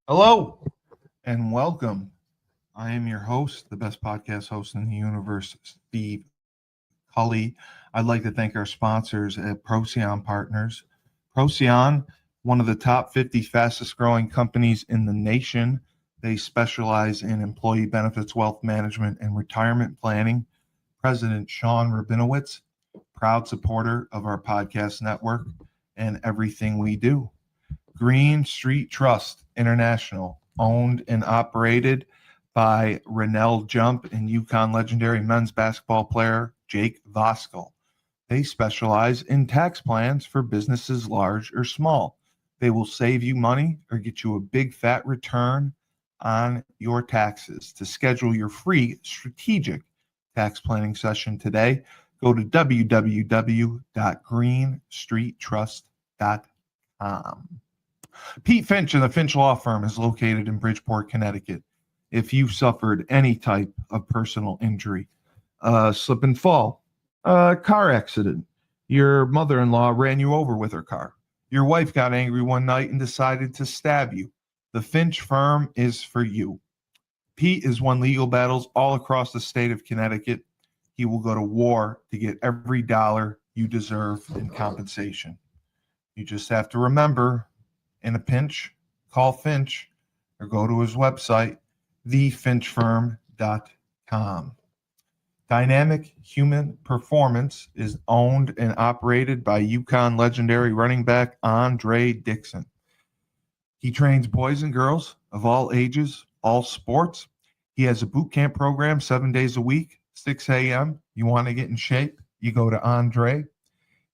Hello and welcome. I am your host, the best podcast host in the universe, Steve Cully. I'd like to thank our sponsors at Procyon Partners. Procyon, one of the top 50 fastest growing companies in the nation. They specialize in employee benefits, wealth management, and retirement planning. President Sean Rabinowitz, proud supporter of our podcast network and everything we do. Green Street Trust International, owned and operated by Rennell Jump and UConn legendary men's basketball player Jake Voskuhl. They specialize in tax plans for businesses large or small. They will save you money or get you a big fat return on your taxes. To schedule your free strategic tax planning session today, go to www.greenstreettrust.com. Pete Finch and the Finch Law Firm is located in Bridgeport, Connecticut. If you've suffered any type of personal injury, slip and fall, car accident, your mother-in-law ran you over with her car, your wife got angry one night and decided to stab you, the Finch Firm is for you. Pete has won legal battles all across the state of Connecticut. He will go to war to get every dollar you deserve in compensation. You just have to remember, in a pinch, call Finch or go to his website, thefinchfirm.com. Dynamic Human Performance is owned and operated by UConn legendary running back Andre Dixon. He trains boys and girls of all ages, all sports. He has a boot camp program 7 days a week, 6 a.m. You want to get in shape, you go to Andre.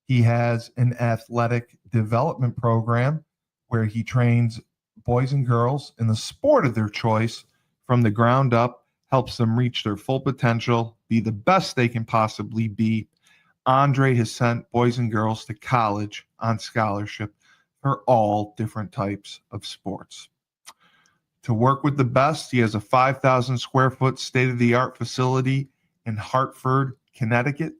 He has an athletic development program where he trains boys and girls in the sport of their choice from the ground up, helps them reach their full potential, be the best they can possibly be. Andre has sent boys and girls to college on scholarship for all different types of sports. To work with the best, he has a 5,000 square foot state-of-the-art facility in Hartford, Connecticut.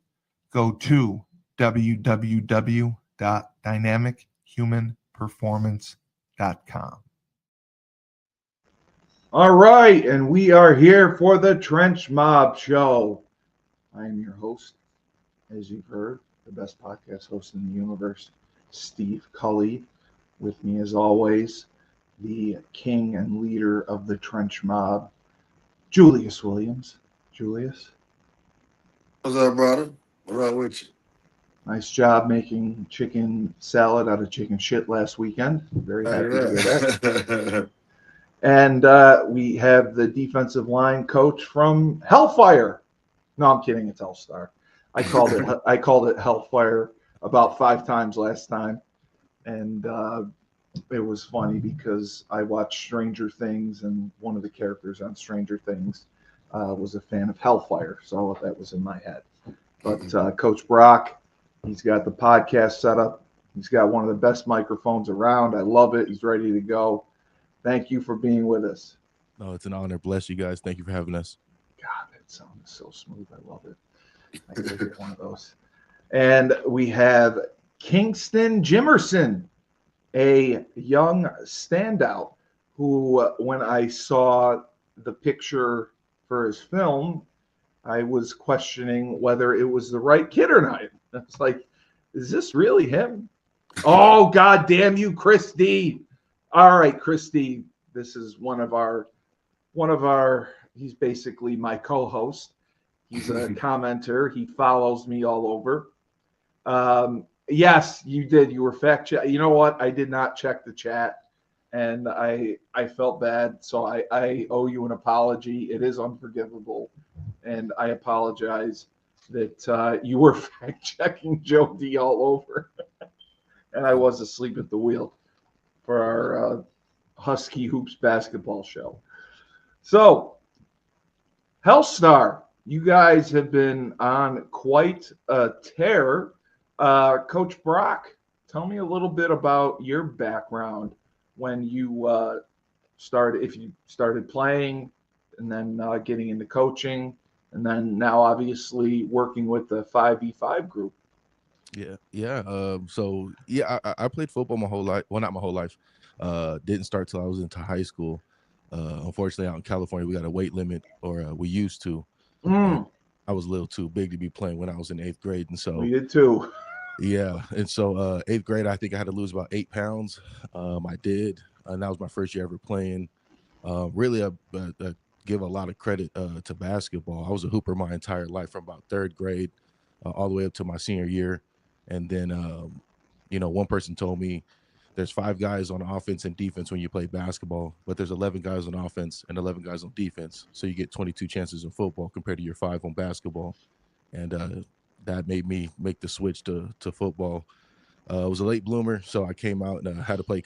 Go to www.dynamichumanperformance.com. All right, and we are here for the Trench Mob Show. I am your host, as you've heard, the best podcast host in the universe, Steve Cully. With me, as always, the king and leader of the Trench Mob, Julius Williams. Julius. What's up, brother? What's up with you? Nice job making chicken salad out of chicken shit last weekend. Very happy to hear that. And we have the defensive line coach from Hellfire. No, I'm kidding. It's Hellstar. I called it Hellfire about 5 times last time, and it was funny because I watched Stranger Things, and one of the characters on Stranger Things was a fan of Hellfire, so that was in my head. But Coach Brock, he's got the podcast set up. He's got one of the best microphones around. I love it. He's ready to go. Thank you for being with us. No, it's an honor. Bless you guys. Thank you for having us. God, that sound is so smooth. I love it. I could get one of those. And we have Kingston Jemmerson, a young standout who, when I saw the picture for his film, I was questioning whether it was the right kid or not. I was like, is this really him? Oh, God damn you, Christy. All right, Christy, this is one of our, he's basically my co-host. He's a commenter. He follows me all over. Yes, you did. You were fact check. You know what? I did not check the chat, and I felt bad. So I owe you an apology. It is unforgivable, and I apologize that you were fact checking Joe D all over, and I was asleep at the wheel for our Husky Hoops basketball show. So, Hellstar, you guys have been on quite a tear. Coach Brock, tell me a little bit about your background when you started, if you started playing and then getting into coaching, and then now obviously working with the 5v5 group. Yeah. I played football my whole life. Well, not my whole life. Didn't start till I was into high school. Unfortunately, out in California, we got a weight limit, or we used to. And I was a little too big to be playing when I was in 8th grade, and so We did too. yeah. And so 8th grade, I think I had to lose about 8 pounds. I did, and that was my first year ever playing. Really, I give a lot of credit to basketball. I was a hooper my entire life from about 3rd grade all the way up to my senior year. And then, one person told me there's 5 guys on offense and defense when you play basketball, but there's 11 guys on offense and 11 guys on defense. So you get 22 chances in football compared to your 5 on basketball. And that made me make the switch to football. I was a late bloomer, so I came out and had to play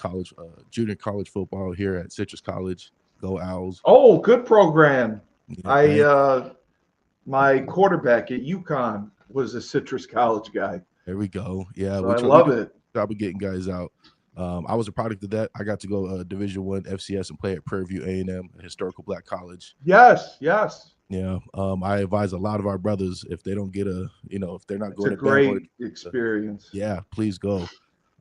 junior college football here at Citrus College. Go Owls! Oh, good program. Yeah, My quarterback at UConn was a Citrus College guy. there we go. Yeah, So we I try, we love do it. a job of getting guys out. I was a product of that. I got to go Division I FCS and play at Prairie View A&M, a historical black college. Yes. Yeah, I advise a lot of our brothers if they don't get if they're not It's going a to Bama, great experience. yeah, please go.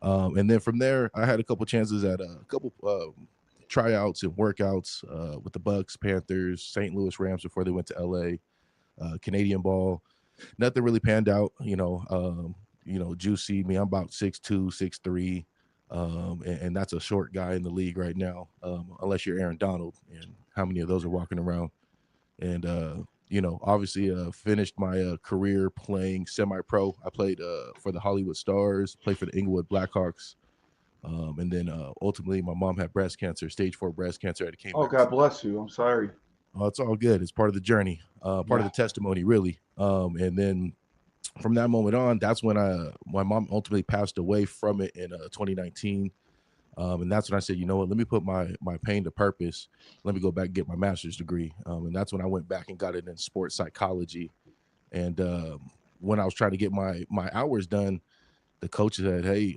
And then from there, I had a couple chances at a couple tryouts and workouts with the Bucks, Panthers, St. Louis Rams before they went to LA, Canadian ball. Nothing really panned out. Juicy me. I'm about 6'2", 6'3", and that's a short guy in the league right now, unless you're Aaron Donald. And how many of those are walking around? And obviously finished my career playing semi-pro. I played for the Hollywood Stars, played for the Inglewood Blackhawks, and then ultimately my mom had breast cancer, stage 4 breast cancer. I came Oh, back. God bless you. I'm sorry. Oh, it's all good. It's part of the journey, part of the testimony, really. And then from that moment on, that's when my mom ultimately passed away from it in 2019. And that's when I said, you know what, let me put my pain to purpose. Let me go back and get my master's degree. And that's when I went back and got it in sports psychology. And when I was trying to get my hours done, the coach said, hey,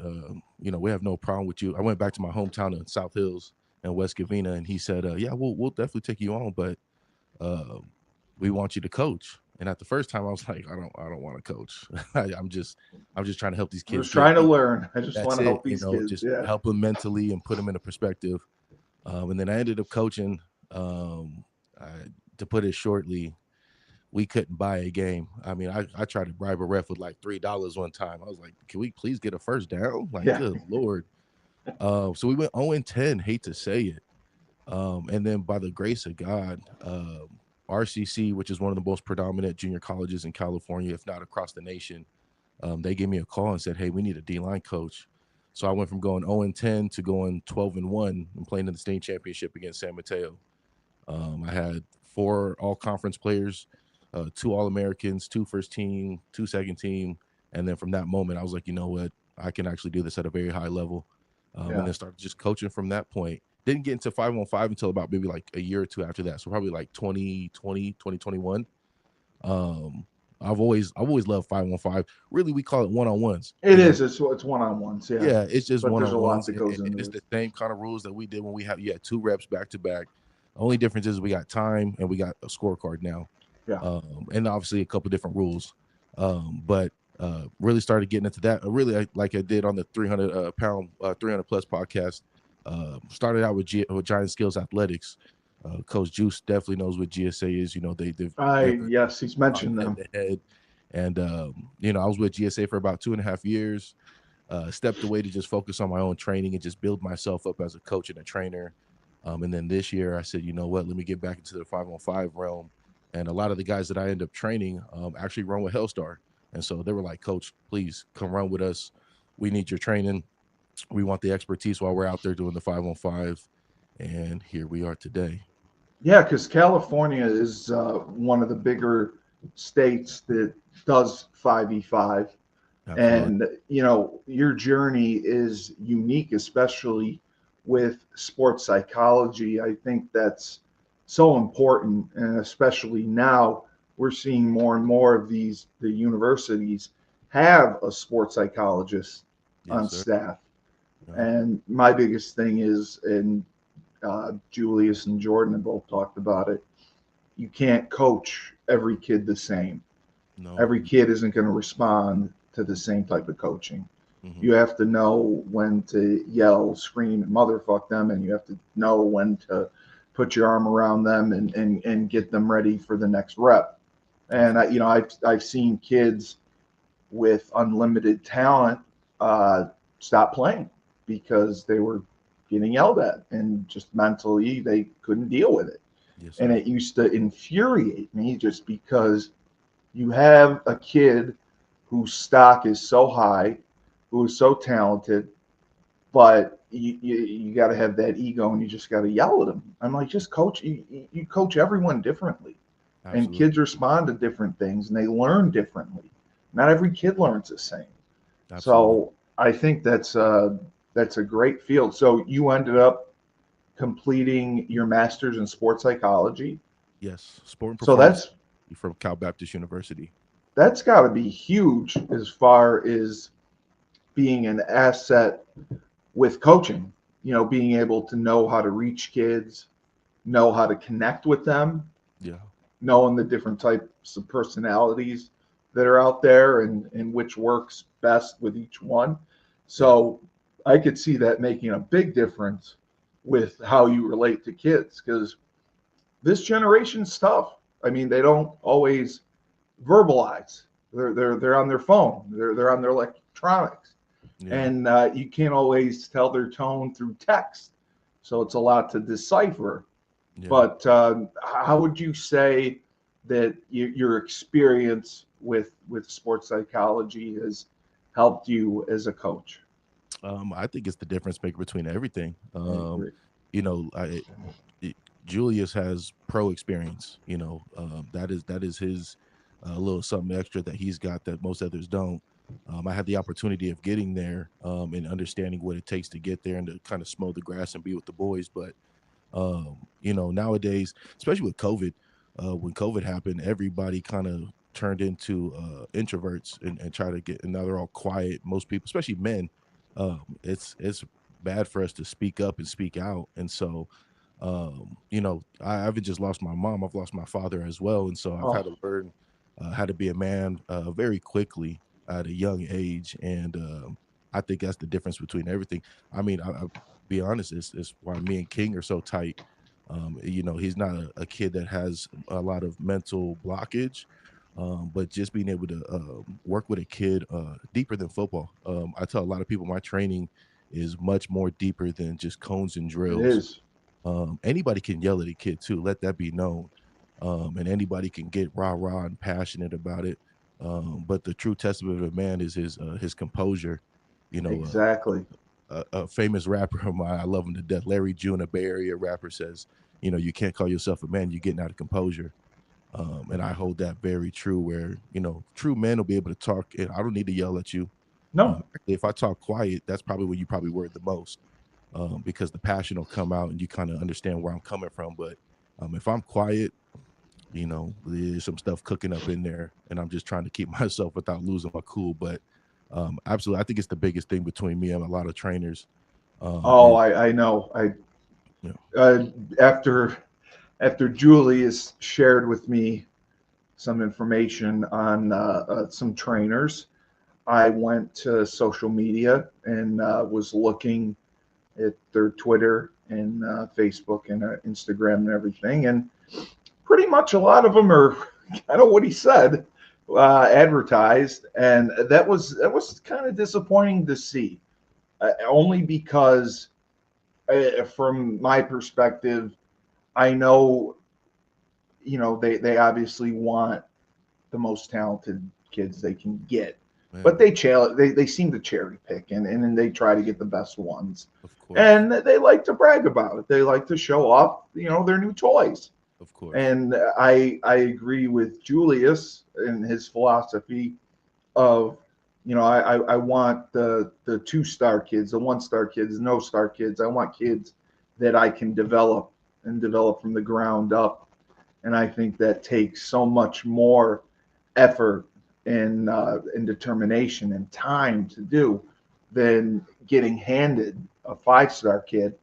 we have no problem with you. I went back to my hometown in South Hills and West Covina, and he said, yeah, we'll definitely take you on, but we want you to coach. And at the first time, I was like, I don't want to coach. I'm just trying to help these I'm kids. just trying to learn. I just want That's to it. help these kids. Just Yeah. help them mentally and put them in a perspective. And then I ended up coaching. To put it shortly, we couldn't buy a game. I mean, I tried to bribe a ref with like $3 one time. I was like, can we please get a first down? Like, Yeah. good Lord. So we went 0-10, hate to say it. And then by the grace of God, RCC, which is one of the most predominant junior colleges in California, if not across the nation, they gave me a call and said, hey, we need a D-line coach. So I went from going 0-10 to going 12-1 and playing in the state championship against San Mateo. I had 4 all-conference players, 2 All-Americans, 2 first team, 2 second team. And then from that moment, I was like, you know what? I can actually do this at a very high level. And then started just coaching from that point. Didn't get into 5-on-5 until about maybe like a year or 2 after that. So probably like 2020, 2021. I've always loved 5-on-5. Really, we call it one-on-ones. It is. It's one-on-ones. Yeah. Yeah, it's just But there's a lot one-on-ones. that goes into It's it. the same kind of rules that we did when we had 2 reps back to back. The only difference is we got time and we got a scorecard now. Yeah. And obviously a couple different rules. But really started getting into that. Really, like I did on the 300 pound, 300 plus podcast. Started out with Giant Skills Athletics. Coach Juice definitely knows what GSA is. Yes, he's mentioned them. Head. And I was with GSA for about 2.5 years. Stepped away to just focus on my own training and just build myself up as a coach and a trainer. And then this year I said, you know what, let me get back into the 5-on-5 realm. And a lot of the guys that I end up training actually run with Hellstar. And so they were like, Coach, please come run with us. We need your training. We want the expertise while we're out there doing the 5-on-5. And here we are today. Yeah, because California is one of the bigger states that does 5v5. Absolutely. And, your journey is unique, especially with sports psychology. I think that's so important. And especially now, we're seeing more and more of the universities have a sports psychologist on staff. Yeah. And my biggest thing is, and Julius and Jordan have both talked about it, you can't coach every kid the same. No. Every kid isn't going to respond to the same type of coaching. Mm-hmm. You have to know when to yell, scream, and motherfuck them, and you have to know when to put your arm around them and get them ready for the next rep. And I've seen kids with unlimited talent stop playing because they were getting yelled at, and just mentally they couldn't deal with it. Yes, And sir. it used to infuriate me just because you have a kid whose stock is so high, who is so talented, but you got to have that ego and you just got to yell at them. I'm like, just coach. You coach everyone differently, and Absolutely. kids respond to different things and they learn differently. Not every kid learns the same. Absolutely. So I think that's a great field. So you ended up completing your master's in sports psychology. Yes. Sport and So performance that's from Cal Baptist University. that's got to be huge as far as being an asset with coaching. Being able to know how to reach kids, know how to connect with them, Yeah. knowing the different types of personalities that are out there and which works best with each one. Yeah. So I could see that making a big difference with how you relate to kids, because this generation's tough. I mean, they don't always verbalize. They're on their phone. They're on their electronics, Yeah. and you can't always tell their tone through text. So it's a lot to decipher. Yeah. But how would you say that your experience with sports psychology has helped you as a coach? I think it's the difference maker between everything. I agree. You know, it, Julius has pro experience. That is his little something extra that he's got that most others don't. I had the opportunity of getting there and understanding what it takes to get there and to kind of mow the grass and be with the boys. But nowadays, especially with COVID, when COVID happened, everybody kind of turned into introverts and try to get, and now they're all quiet. Most people, especially men, it's bad for us to speak up and speak out. And so, I haven't just lost my mom; I've lost my father as well. And so I've had Oh, to learn how to be a man very quickly at a young age. And I think that's the difference between everything. I mean, I be honest, it's why me and King are so tight. He's not a kid that has a lot of mental blockage, but just being able to work with a kid deeper than football. I tell a lot of people my training is much more deeper than just cones and it drills. is. Anybody can yell at a kid too. Let that be known. And anybody can get rah and passionate about it. But the true testament of a man is his composure. You know, Exactly. a famous rapper of mine, I love him to death, Larry June, a Bay Area rapper, says, you can't call yourself a man, you're getting out of composure. And I hold that very true, where, true men will be able to talk, and I don't need to yell at you. No, If I talk quiet, that's probably when you probably worried the most, because the passion will come out and you kind of understand where I'm coming from. But if I'm quiet, there's some stuff cooking up in there, and I'm just trying to keep myself without losing my cool. But absolutely, I think it's the biggest thing between me and a lot of trainers. oh, Is I know. you know, Uh, after Julie has shared with me some information on some trainers, I went to social media and was looking at their Twitter and Facebook and Instagram and everything, and pretty much a lot of them are kind of what he said, advertised, and that was kind of disappointing to see, only because from my perspective, I know they obviously want the most talented kids they can get, but man, they seem to cherry pick and they try to get the best ones, of course, and they like to brag about it. They like to show off their new toys. of course, And I agree with Julius and his philosophy of, I want the 2-star kids, the 1-star kids, no star kids. I want kids that I can develop and develop from the ground up. And I think that takes so much more effort and determination and time to do than getting handed a 5-star kid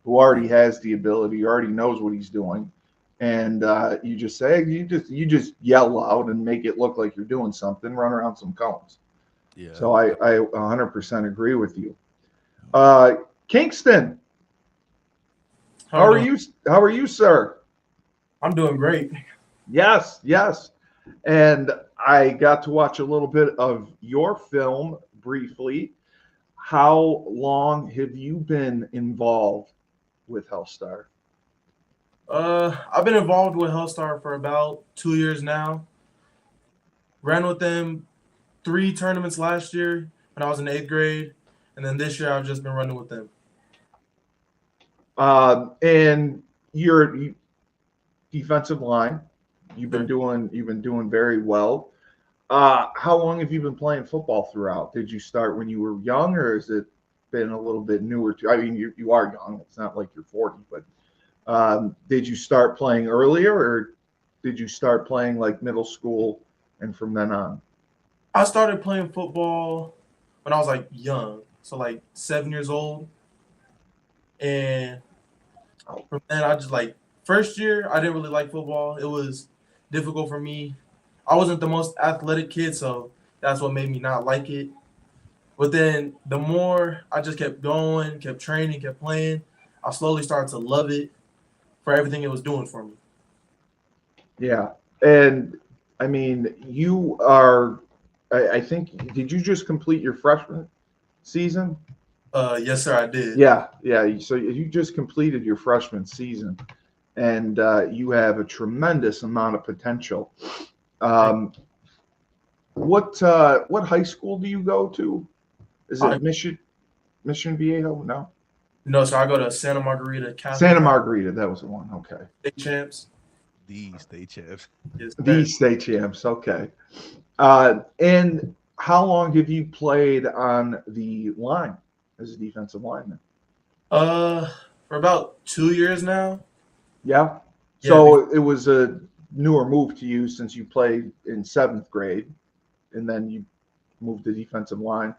who yeah, already has the ability, already knows what he's doing, and you just say you just yell out and make it look like you're doing something, run around some cones. Yeah. So I 100% agree with you. Kingston, how are you? How are you, sir? I'm doing great. Yes, yes. And I got to watch a little bit of your film briefly. How long have you been involved with Hellstar? I've been involved with Hellstar for about 2 years now. Ran with them 3 tournaments last year when I was in 8th grade, and then this year I've just been running with them. And your defensive line, you've been Sure. doing very well. How long have you been playing football throughout? Did you start when you were young, or has it been a little bit newer? I mean, you are young. It's not like you're 40, but did you start playing earlier, or did you start playing like middle school and from then on? I started playing football when I was like young, so like 7 years old, and from then I just like first year I didn't really like football. It was difficult for me. I wasn't the most athletic kid, so that's what made me not like it. But then the more I just kept going, kept training, kept playing, I slowly started to love it for everything it was doing for me. Yeah, and I mean, you are. I think did you just complete your freshman season? Yes, sir, I did. Yeah, yeah. So you just completed your freshman season, and you have a tremendous amount of potential. Um, what high school do you go to? Is I it Mission Viejo? No, no, so I go to Santa Margarita Catholic Santa High, Margarita. That was the one. Okay, state champs. The state champs. Yes, the sir. state champs. Okay, and how long have you played on the line as a defensive lineman? Uh, for about 2 years now. Yeah. Yeah, So it was a newer move to you since you played in seventh grade, and then you moved to defensive line.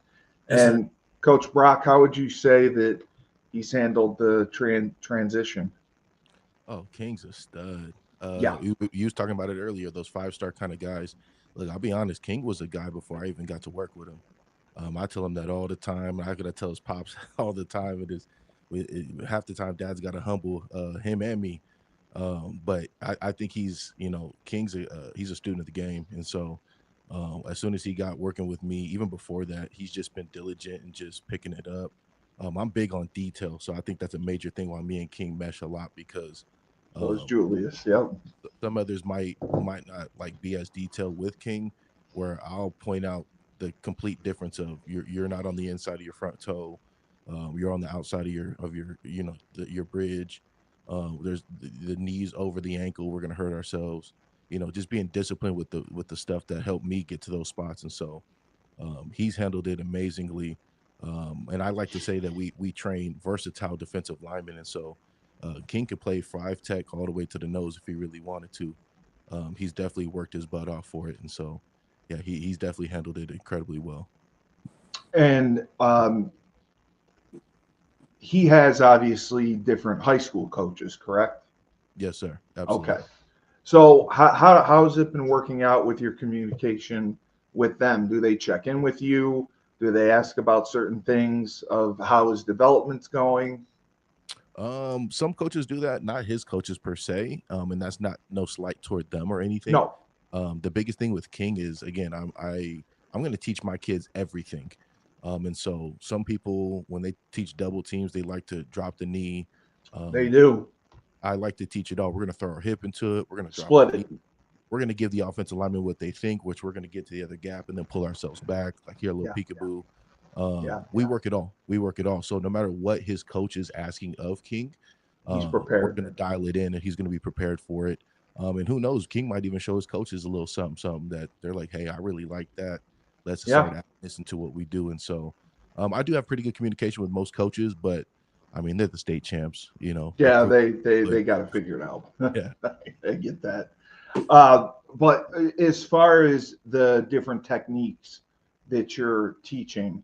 yes, sir. And Coach Brock, how would you say that he's handled the transition? Oh, King's a stud. Yeah. You was talking about it earlier. Those 5-star kind of guys. Look, I'll be honest. King was a guy before I even got to work with him. I tell him that all the time. I gotta tell his pops all the time. Half the time, Dad's got to humble him and me. But I think he's, he's a student of the game, and so as soon as he got working with me, even before that, he's just been diligent and just picking it up. I'm big on detail, so I think that's a major thing why me and King mesh a lot because So is um, Julius. Yep. some others might not like be as detailed with King, where I'll point out the complete difference of you're not on the inside of your front toe, you're on the outside of your your bridge. There's the knees over the ankle. We're gonna hurt ourselves. Just being disciplined with the stuff that helped me get to those spots, and so he's handled it amazingly. And I like to say that we train versatile defensive linemen, and so King could play 5 tech all the way to the nose if he really wanted to. He's definitely worked his butt off for it, and so yeah, he's definitely handled it incredibly well. And he has obviously different high school coaches, correct? Yes, sir. Absolutely. Okay. So how's it been working out with your communication with them? Do they check in with you? Do they ask about certain things of how his development's going? Some coaches do that, not his coaches per se, and that's not no slight toward them or anything. No. The biggest thing with King is again, I'm going to teach my kids everything, and so some people when they teach double teams, they like to drop the knee. They Um, do. I like to teach it all. We're going to throw our hip into it. We're going to drop Split the knee. it. We're going to give the offensive lineman what they think, which we're going to get to the other gap and then pull ourselves back, like here a little Yeah. peekaboo. Yeah. We work it all. We work it all. So no matter what his coach is asking of King, He's we're prepared. going to dial it in, and he's going to be prepared for it. And who knows, King might even show his coaches a little something that they're like, hey, I really like that. Let's start Yeah. listening to what we do. And so I do have pretty good communication with most coaches, but I mean, they're the state champs, Yeah, Approve- they got to figure it out. Yeah. I get that. But as far as the different techniques that you're teaching,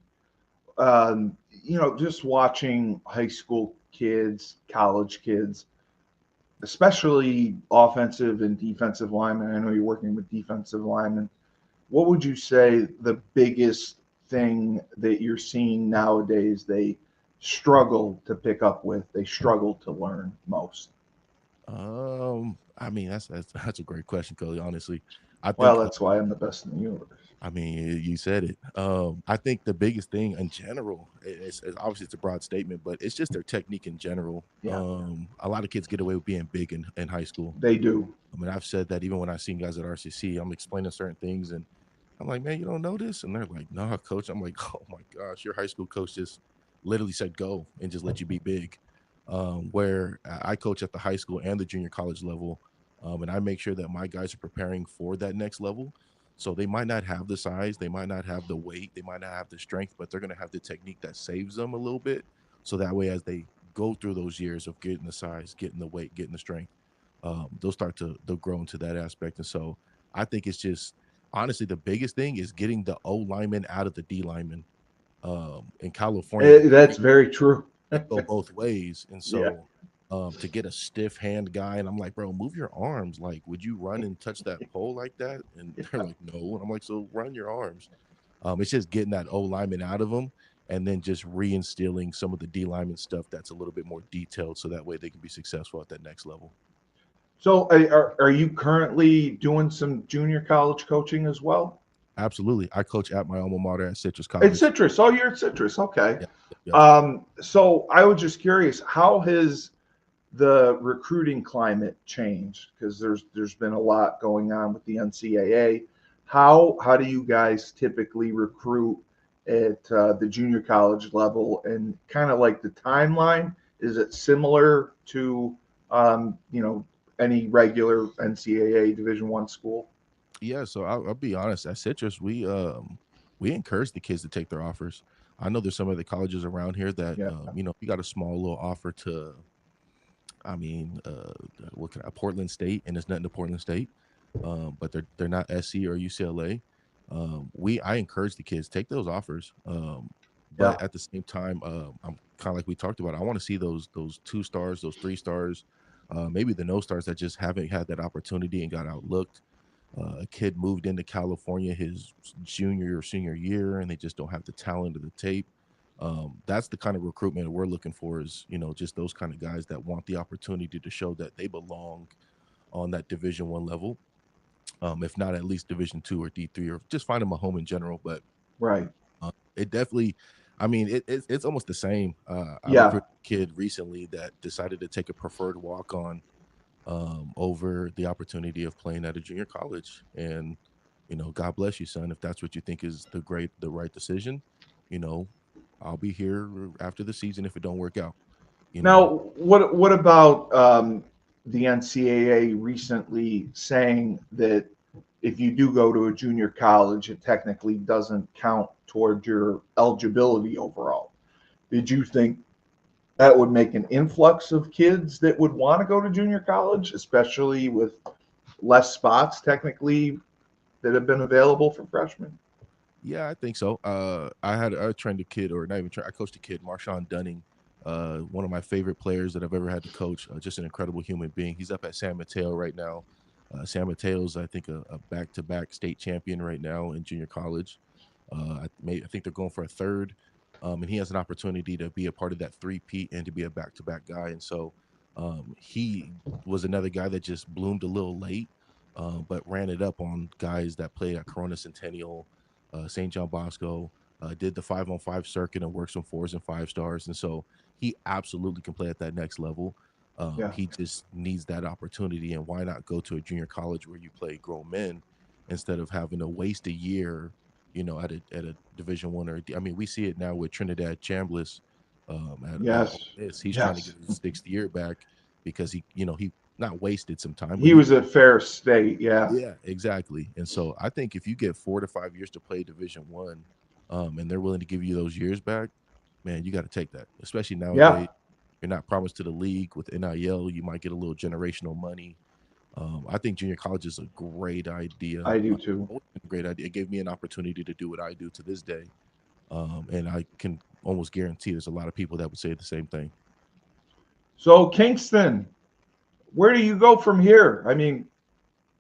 just watching high school kids, college kids, especially offensive and defensive linemen. I know you're working with defensive linemen. What would you say the biggest thing that you're seeing nowadays they struggle to pick up with, they struggle to learn most? I mean, that's a great question, Cody. Honestly, I Well, think that's why I'm the best in the universe. I mean, you said it. I think the biggest thing in general, it's obviously it's a broad statement, but it's just their technique in general. Yeah. A lot of kids get away with being big in high school. They do. I mean, I've said that even when I've seen guys at RCC, I'm explaining certain things, and I'm like, man, you don't know this? And they're like, no, coach. I'm like, oh my gosh, your high school coach just literally said go and just let you be big. Where I coach at the high school and the junior college level, and I make sure that my guys are preparing for that next level. So they might not have the size, they might not have the weight, they might not have the strength, but they're going to have the technique that saves them a little bit. So that way, as they go through those years of getting the size, getting the weight, getting the strength, they'll grow into that aspect. And so I think it's just honestly the biggest thing is getting the O lineman out of the D lineman. In California, That's very true. it go both ways. And Yeah. so to get a stiff hand guy, and I'm like, bro, move your arms. Like, would you run and touch that pole like that? And they're like, no. And I'm like, so run your arms. It's just getting that O lineman out of them and then just reinstilling some of the D lineman stuff that's a little bit more detailed so that way they can be successful at that next level. So are you currently doing some junior college coaching as well? Absolutely. I coach at my alma mater at Citrus College. It's Citrus. Oh, you're at Citrus. Okay. Yeah. So I was just curious, how has the recruiting climate changed? Because there's been a lot going on with the NCAA. How do you guys typically recruit at the junior college level, and kind of like the timeline? Is it similar to any regular NCAA Division I school? Yeah, so I'll be honest. At Citrus, we encourage the kids to take their offers. I know there's some of the colleges around here that you got a small little offer to, I mean, Portland State, and it's nothing to Portland State, but they're not SC or UCLA. I encourage the kids take those offers, but at the same time, I'm kind of like we talked about. I want to see those 2 stars, those 3 stars, maybe the no stars that just haven't had that opportunity and got outlooked. A kid moved into California his junior or senior year, and they just don't have the talent of the tape. That's the kind of recruitment we're looking for, is just those kind of guys that want the opportunity to show that they belong on that Division I level, if not at least Division II or D3, or just find them a home in general. But Right. It definitely, I mean, it's almost the same. I recruited a kid recently that decided to take a preferred walk-on over the opportunity of playing at a junior college. And God bless you, son. If that's what you think is the right decision, I'll be here after the season if it don't work out. Now, what about the NCAA recently saying that if you do go to a junior college, it technically doesn't count toward your eligibility overall? Did you think that would make an influx of kids that would want to go to junior college, especially with less spots technically that have been available for freshmen? Yeah, I think so. I trained a kid, or not even trained, I coached a kid, Marshawn Dunning, one of my favorite players that I've ever had to coach. Just an incredible human being. He's up at San Mateo right now. San Mateo's, I think, a back-to-back state champion right now in junior college. I think they're going for a third, and he has an opportunity to be a part of that three-peat and to be a back-to-back guy. And so he was another guy that just bloomed a little late, but ran it up on guys that played at Corona Centennial, St. John Bosco, did the 5-on-5 circuit and worked some 4s and 5 stars. And so he absolutely can play at that next level. He just needs that opportunity. And why not go to a junior college where you play grown men instead of having to waste a year, at a Division I or I mean, we see it now with Trinidad Chambliss. He's trying to get his 6th year back because he not wasted some time. He was at Fair State, Yeah, exactly. And so I think if you get 4 to 5 years to play Division I, and they're willing to give you those years back, man, you got to take that. Especially nowadays, you're not promised to the league with NIL. You might get a little generational money. I think junior college is a great idea. I do too. Great idea. It gave me an opportunity to do what I do to this day, and I can almost guarantee there's a lot of people that would say the same thing. So Kingston, where do you go from here? I mean,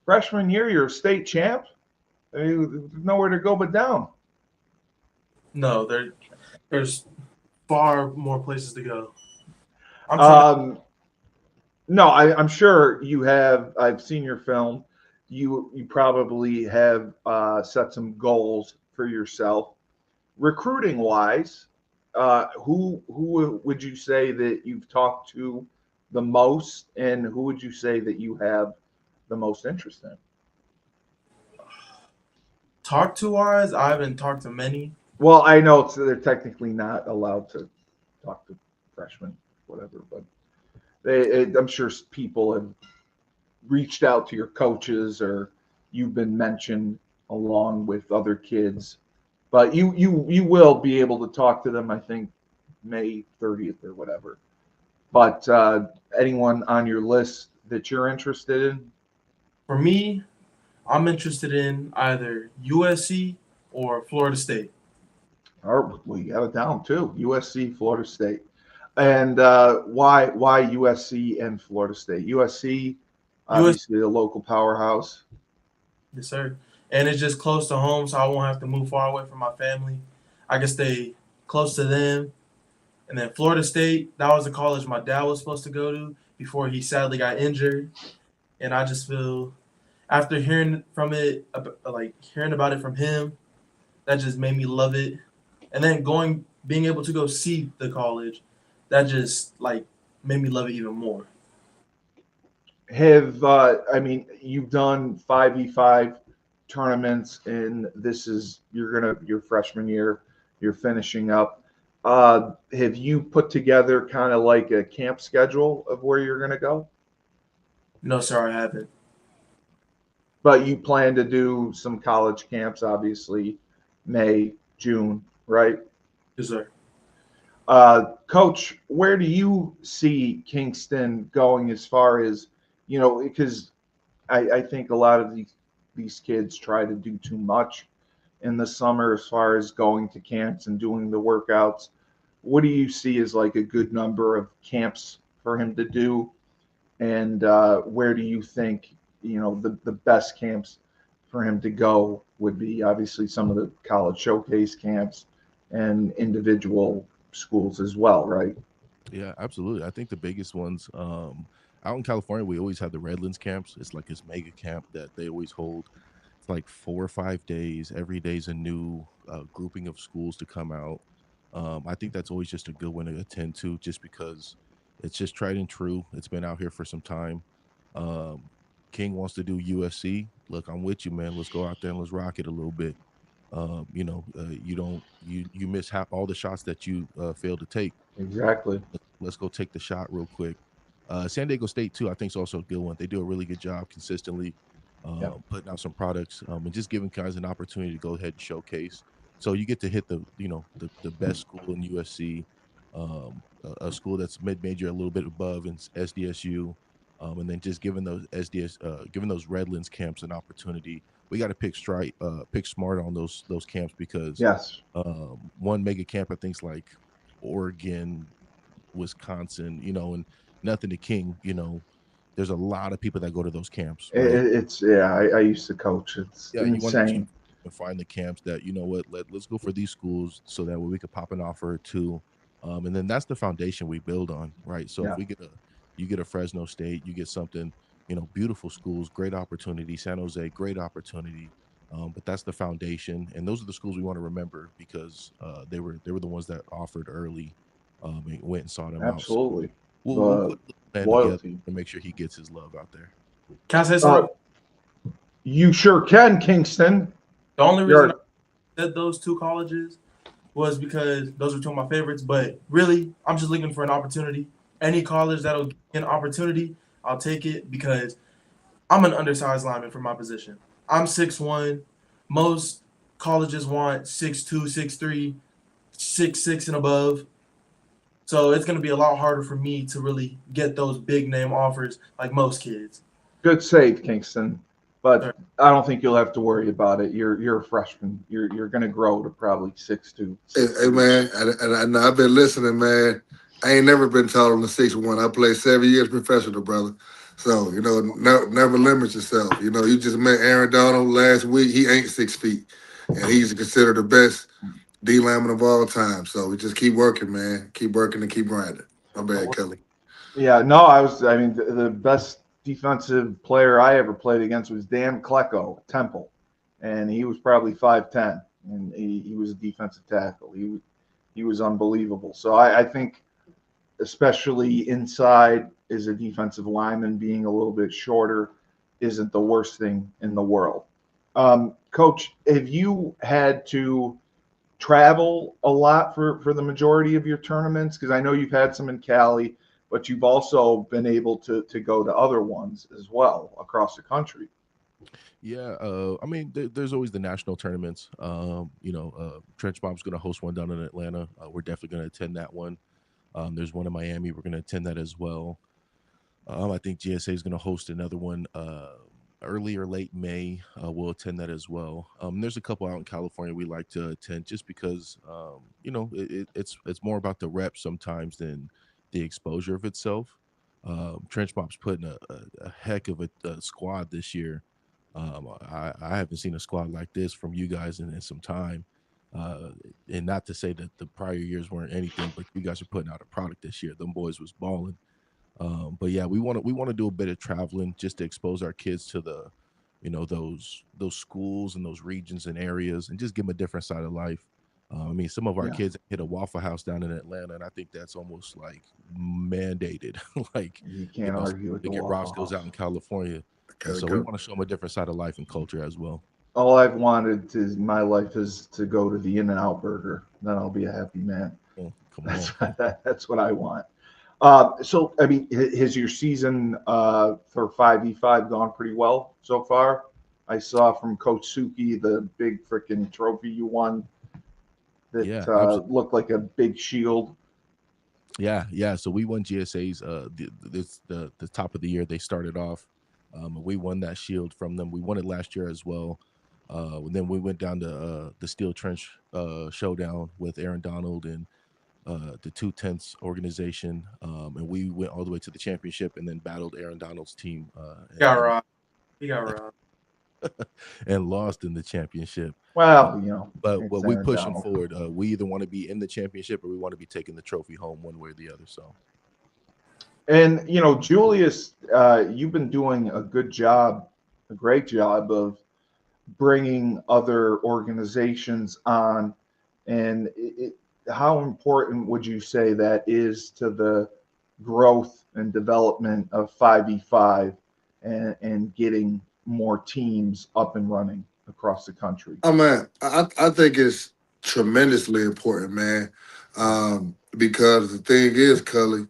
freshman year, you're a state champ. I mean, there's nowhere to go but down. No, there's far more places to go. I'm trying. No, I'm sure you have. I've seen your film. You probably have set some goals for yourself. Recruiting wise, who would you say that you've talked to the most, and who would you say that you have the most interest in? Talk to wise, I haven't talked to many. Well, I know they're technically not allowed to talk to freshmen, whatever, but I'm sure people have reached out to your coaches, or you've been mentioned along with other kids. But you will be able to talk to them, I think, May 30th or whatever. But anyone on your list that you're interested in? For me, I'm interested in either USC or Florida State. Or well, you got it down too. USC, Florida State. And why USC and Florida State? USC, obviously a local powerhouse. Yes, sir. And it's just close to home, so I won't have to move far away from my family. I can stay close to them. And then Florida State, that was the college my dad was supposed to go to before he sadly got injured. And I just feel after hearing from it, like hearing about it from him, that just made me love it. And then being able to go see the college, that just like made me love it even more. Have I mean, you've done 5v5 tournaments, and this is your freshman year, you're finishing up. Have you put together kind of like a camp schedule of where you're gonna go? No, sir, I haven't. But you plan to do some college camps, obviously, May, June, right? Yes, sir. Coach, where do you see Kingston going as far as, because I think a lot of these kids try to do too much in the summer as far as going to camps and doing the workouts. What do you see as like a good number of camps for him to do? And where do you think, the best camps for him to go would be? Obviously some of the college showcase camps and individual schools as well, right? Yeah, absolutely. I think the biggest ones out in California, we always have the Redlands camps. It's like this mega camp that they always hold. It's like 4 or 5 days. Every day is a new grouping of schools to come out. I think that's always just a good one to attend to, just because it's just tried and true. It's been out here for some time. King wants to do USC. Look, I'm with you, man. Let's go out there and let's rock it a little bit. You miss all the shots that you failed to take. Exactly. Let's go take the shot real quick. San Diego State too, I think, is also a good one. They do a really good job consistently putting out some products and just giving guys an opportunity to go ahead and showcase. So you get to hit the best school in USC, a school that's mid-major, a little bit above in SDSU, and then just giving those Redlands camps an opportunity. We got to pick smart on those camps, because yes, one mega camp I think's like Oregon, Wisconsin, and nothing to King, there's a lot of people that go to those camps. Right? I used to coach. It's insane. You want to find the camps that, let's go for these schools so that way we could pop an offer or two. And then that's the foundation we build on, right? So if you get a Fresno State, you get something, beautiful schools, great opportunity. San Jose, great opportunity. But that's the foundation, and those are the schools we want to remember, because they were the ones that offered early, and went and sought him Absolutely. out. So we'll put the plan loyalty together to make sure he gets his love out there. Can I say something? You sure can, Kingston. The only reason I said those two colleges was because those are two of my favorites. But really, I'm just looking for an opportunity. Any college that'll give me an opportunity, I'll take it, because I'm an undersized lineman for my position. I'm 6'1". Most colleges want 6'2", 6'3", 6'6", and above. So it's going to be a lot harder for me to really get those big name offers like most kids. Good save, Kingston. But I don't think you'll have to worry about it. You're a freshman. You're going to grow to probably 6'2". Hey man, and I've been listening, man. I ain't never been taller than 6'1". I played 7 years professional, brother. So, never limit yourself. You just met Aaron Donald last week. He ain't 6 feet, and he's considered the best D lineman of all time. So we just keep working, man. Keep working and keep grinding. My bad, Kelly. Yeah, no, I mean, the best defensive player I ever played against was Dan Klecko at Temple, and he was probably 5'10", and he was a defensive tackle. He was unbelievable. So I think, especially inside as a defensive lineman, being a little bit shorter isn't the worst thing in the world. Coach, have you had to travel a lot for the majority of your tournaments? Because I know you've had some in Cali, but you've also been able to go to other ones as well across the country. Yeah, I mean, there's always the national tournaments. Trench Mom's going to host one down in Atlanta. We're definitely going to attend that one. There's one in Miami. We're going to attend that as well. I think GSA is going to host another one early or late May. We'll attend that as well. There's a couple out in California we like to attend just because, it's more about the rep sometimes than the exposure of itself. Trench Mom's putting a heck of a squad this year. I haven't seen a squad like this from you guys in some time. And not to say that the prior years weren't anything, but you guys are putting out a product this year. Them boys was balling. But yeah, we want to do a bit of traveling just to expose our kids to the, those schools and those regions and areas, and just give them a different side of life. I mean, some of our kids hit a Waffle House down in Atlanta, and I think that's almost like mandated. Like, you can't argue with to the get Waffle Roscoe's House out in California. And so we want to show them a different side of life and culture as well. All I've wanted in my life is to go to the In-N-Out Burger. Then I'll be a happy man. Oh, come on. That's what I want. So, I mean, has your season for 5v5 gone pretty well so far? I saw from Coach Suki the big freaking trophy you won that looked like a big shield. Yeah. So we won GSA's the top of the year. They started off. We won that shield from them. We won it last year as well. And then we went down to the Steel Trench Showdown with Aaron Donald and the 2/10 organization, and we went all the way to the championship and then battled Aaron Donald's team. He got robbed. And lost in the championship. Well, but we Aaron pushing Donald. forward. We either want to be in the championship or we want to be taking the trophy home, one way or the other. So. And Julius, you've been doing a great job of bringing other organizations on, and how important would you say that is to the growth and development of 5v5 and getting more teams up and running across the country? Oh man, I think it's tremendously important, man. Because the thing is, Cully,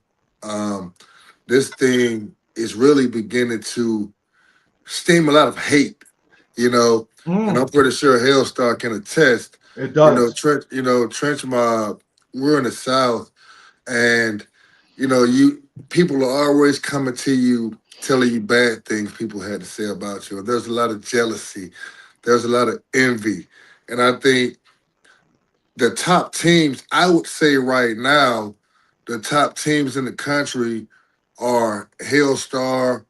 this thing is really beginning to steam a lot of hate, and I'm pretty sure Hellstar can attest. It does. Trench Mob, we're in the South, and people are always coming to you telling you bad things people had to say about you. There's a lot of jealousy. There's a lot of envy. And I think the top teams, I would say right now, the top teams in the country are Hellstar,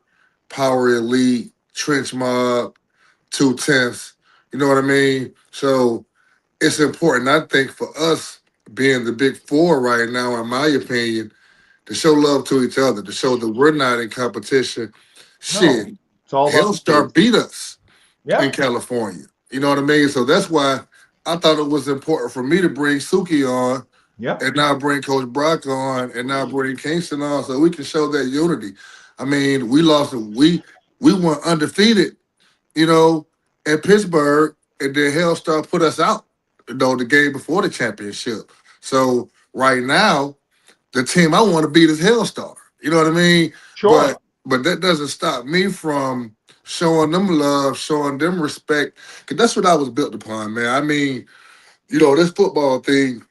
Power Elite, Trench Mob, 2/10. You know what I mean? So it's important, I think, for us being the big four right now, in my opinion, to show love to each other, to show that we're not in competition. Shit, it's all about Hellstar beat us in California. You know what I mean? So that's why I thought it was important for me to bring Suki on, and now bring Coach Brock on, and now bring Kingston on, so we can show that unity. I mean, we went undefeated, at Pittsburgh, and then Hellstar put us out, the game before the championship. So right now, the team I want to beat is Hellstar. You know what I mean? Sure. But that doesn't stop me from showing them love, showing them respect, because that's what I was built upon, man. I mean, this football thing,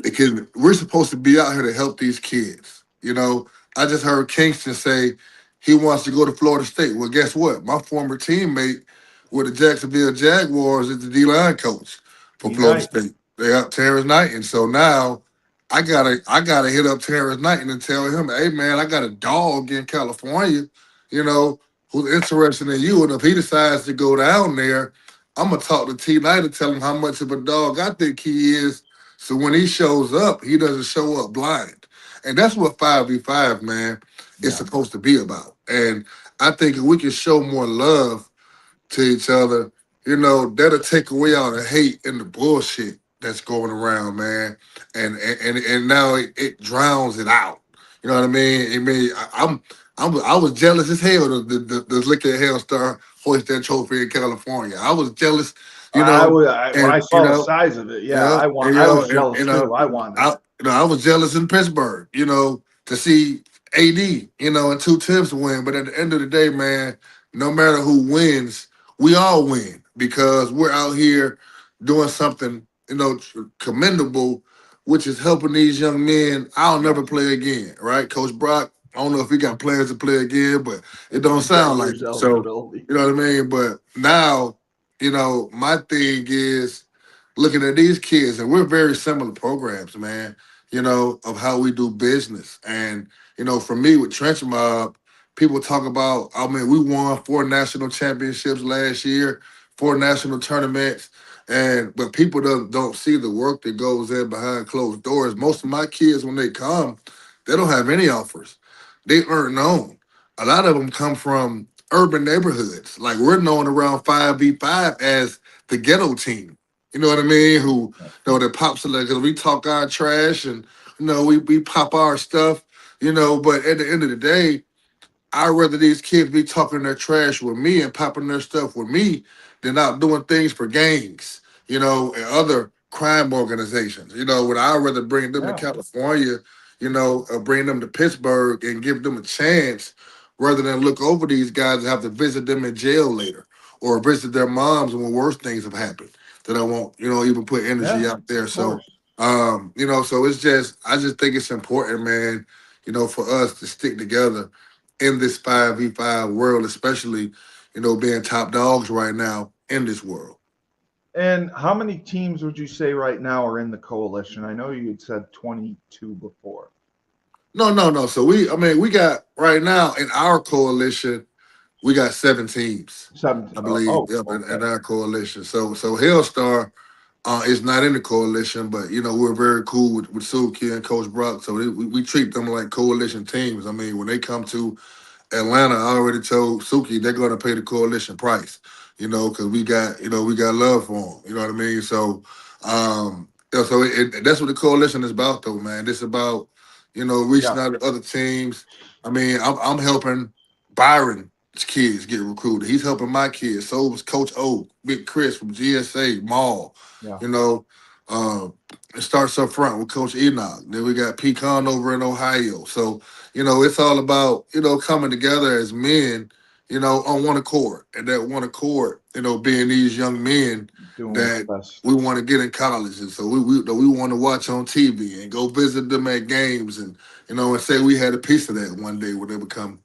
because we're supposed to be out here to help these kids. I just heard Kingston say he wants to go to Florida State. Well, guess what? My former teammate with the Jacksonville Jaguars is the D-line coach for Florida State. They up Terrence Knight. And so now I gotta hit up Terrence Knight and tell him, hey man, I got a dog in California, who's interested in you. And if he decides to go down there, I'm gonna talk to T Knight and tell him how much of a dog I think he is. So when he shows up, he doesn't show up blind. And that's what 5v5, man, is Yeah. supposed to be about. And I think if we can show more love to each other, that'll take away all the hate and the bullshit that's going around, man. And now it drowns it out. You know what I mean? I was jealous as hell to look at Hellstar hoist that trophy in California. I was jealous, When I and saw the size of it, yeah, yeah, and, I was jealous too. I wanted I it. I was jealous in Pittsburgh, to see AD, and 2 tips win. But at the end of the day, man, no matter who wins, we all win because we're out here doing something, commendable, which is helping these young men. I'll never play again, right? Coach Brock, I don't know if he got plans to play again, but it don't 10 sound like years it. So, eligibility. you know what I mean? But now, my thing is looking at these kids, and we're very similar programs, man, of how we do business. And, for me with Trench Mob, people talk about, we won 4 national championships last year, 4 national tournaments. But people don't see the work that goes in behind closed doors. Most of my kids, when they come, they don't have any offers. They aren't known. A lot of them come from urban neighborhoods. Like we're known around 5v5 as the ghetto team. You know what I mean? Who that pops like because we talk our trash and we pop our stuff. But at the end of the day, I'd rather these kids be talking their trash with me and popping their stuff with me than out doing things for gangs, and other crime organizations. When I'd rather bring them to Yeah. California, or bring them to Pittsburgh and give them a chance rather than look over these guys and have to visit them in jail later or visit their moms when worse things have happened that I won't, even put energy Yeah, out there. of So, course. so I just think it's important, man, for us to stick together in this 5v5 world, especially, being top dogs right now in this world. And how many teams would you say right now are in the coalition? I know you had said 22 before. No. So we got right now in our coalition, we got 7 teams, 17. I believe, Okay. in our coalition. So Hellstar is not in the coalition, but we're very cool with Suki and Coach Brock. So we treat them like coalition teams. When they come to Atlanta, I already told Suki they're going to pay the coalition price, because we got love for them. You know what I mean? So, that's what the coalition is about, though, man. It's about, reaching out to other teams. I'm helping Byron's kids get recruited. He's helping my kids. So was Coach O, Big Chris from GSA, Mall. Yeah. It starts up front with Coach Enoch. Then we got Pecan over in Ohio. So, it's all about, coming together as men, on one accord. And that one accord, being these young men Doing that what's best. we want to get in college. And so we want to watch on TV and go visit them at games and, and say we had a piece of that one day when they become,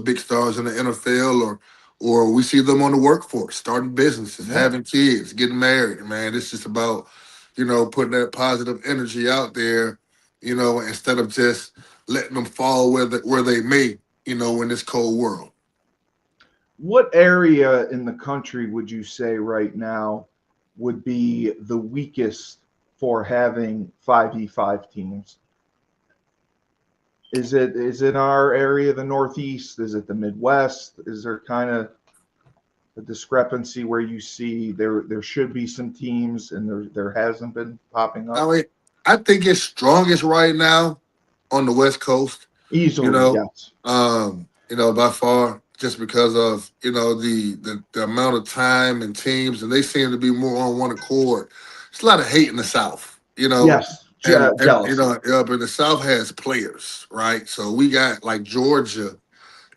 big stars in the NFL or we see them on the workforce, starting businesses, having kids, getting married. Man, it's just about, putting that positive energy out there, instead of just letting them fall where they may, in this cold world. What area in the country would you say right now would be the weakest for having 5v5 teams? Is it our area, the Northeast? Is it the Midwest? Is there kind of a discrepancy where you see there should be some teams and there hasn't been popping up? I think it's strongest right now on the West Coast. Easily, yes. By far, just because of the amount of time and teams, and they seem to be more on one accord. There's a lot of hate in the South, Yes, and jealous. but the South has players, right? So we got like Georgia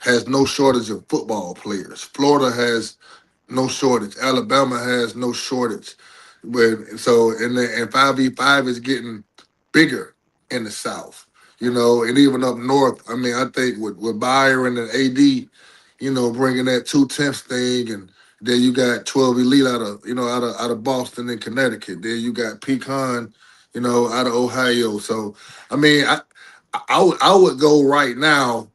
has no shortage of football players. Florida has no shortage. Alabama has no shortage. But so and 5v5 is getting bigger in the South, and even up north. I think with Byron and AD, bringing that 2/10 thing, and then you got 12 Elite out of Boston and Connecticut. Then you got Pecan, out of Ohio. So I would go right now,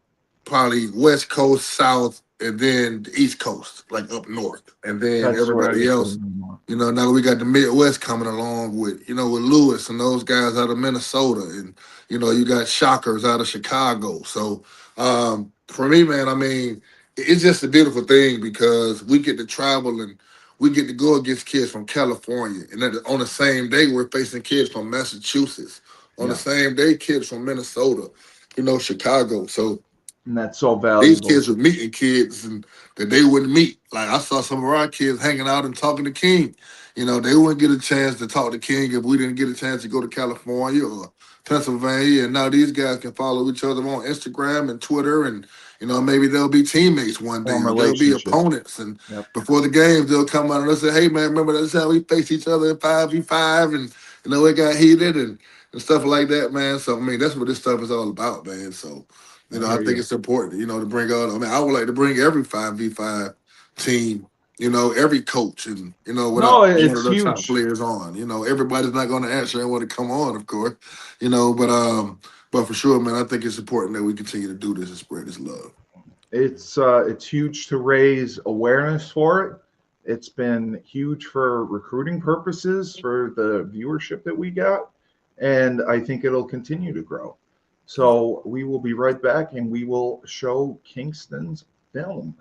probably West Coast, South, and then the East Coast, like up north, and then That's what I everybody was else. thinking more. You know, now we got the Midwest coming along with, with Lewis and those guys out of Minnesota, and you got Shockers out of Chicago. So for me, man, I mean, it's just a beautiful thing because we get to travel and we get to go against kids from California, and then on the same day we're facing kids from Massachusetts. On the same day, kids from Minnesota, Chicago. So And that's so these valuable. kids were meeting kids and that they wouldn't meet. Like I saw some of our kids hanging out and talking to King. They wouldn't get a chance to talk to King if we didn't get a chance to go to California or Pennsylvania. And now these guys can follow each other on Instagram and Twitter, and maybe they'll be teammates one day. Form Or they'll be relationships. opponents. And Yep. before the games, they'll come out and they'll say, "Hey man, remember that time we faced each other in 5v5 and it got heated and stuff like that, man." So I mean, that's what this stuff is all about, man. So. I think it's important, to bring out. I mean, I would like to bring every 5v5 team, every coach, and No, without one it's of the top huge. players on. Everybody's not going to answer and want to come on, of course, but for sure, man, I think it's important that we continue to do this and spread this love. It's huge to raise awareness for it. It's been huge for recruiting purposes for the viewership that we got, and I think it'll continue to grow. So we will be right back, and we will show Kingston's film.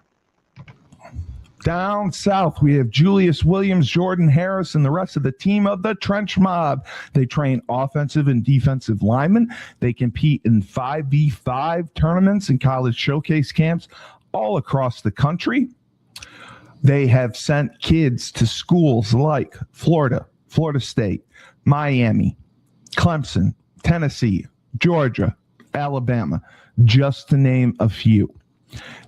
Down south, we have Julius Williams, Jordan Harris, and the rest of the team of the Trench Mob. They train offensive and defensive linemen. They compete in 5v5 tournaments and college showcase camps all across the country. They have sent kids to schools like Florida, Florida State, Miami, Clemson, Tennessee, Georgia, Alabama, just to name a few.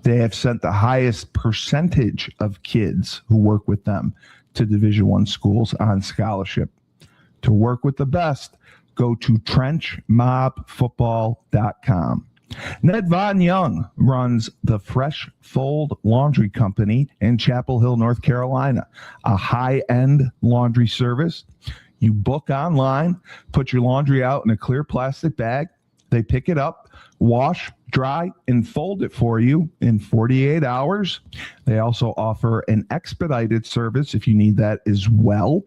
They have sent the highest percentage of kids who work with them to Division I schools on scholarship. To work with the best, go to trenchmobfootball.com. Ned Von Young runs the Fresh Fold Laundry Company in Chapel Hill, North Carolina, a high-end laundry service. You book online, put your laundry out in a clear plastic bag. They pick it up, wash, dry, and fold it for you in 48 hours. They also offer an expedited service if you need that as well.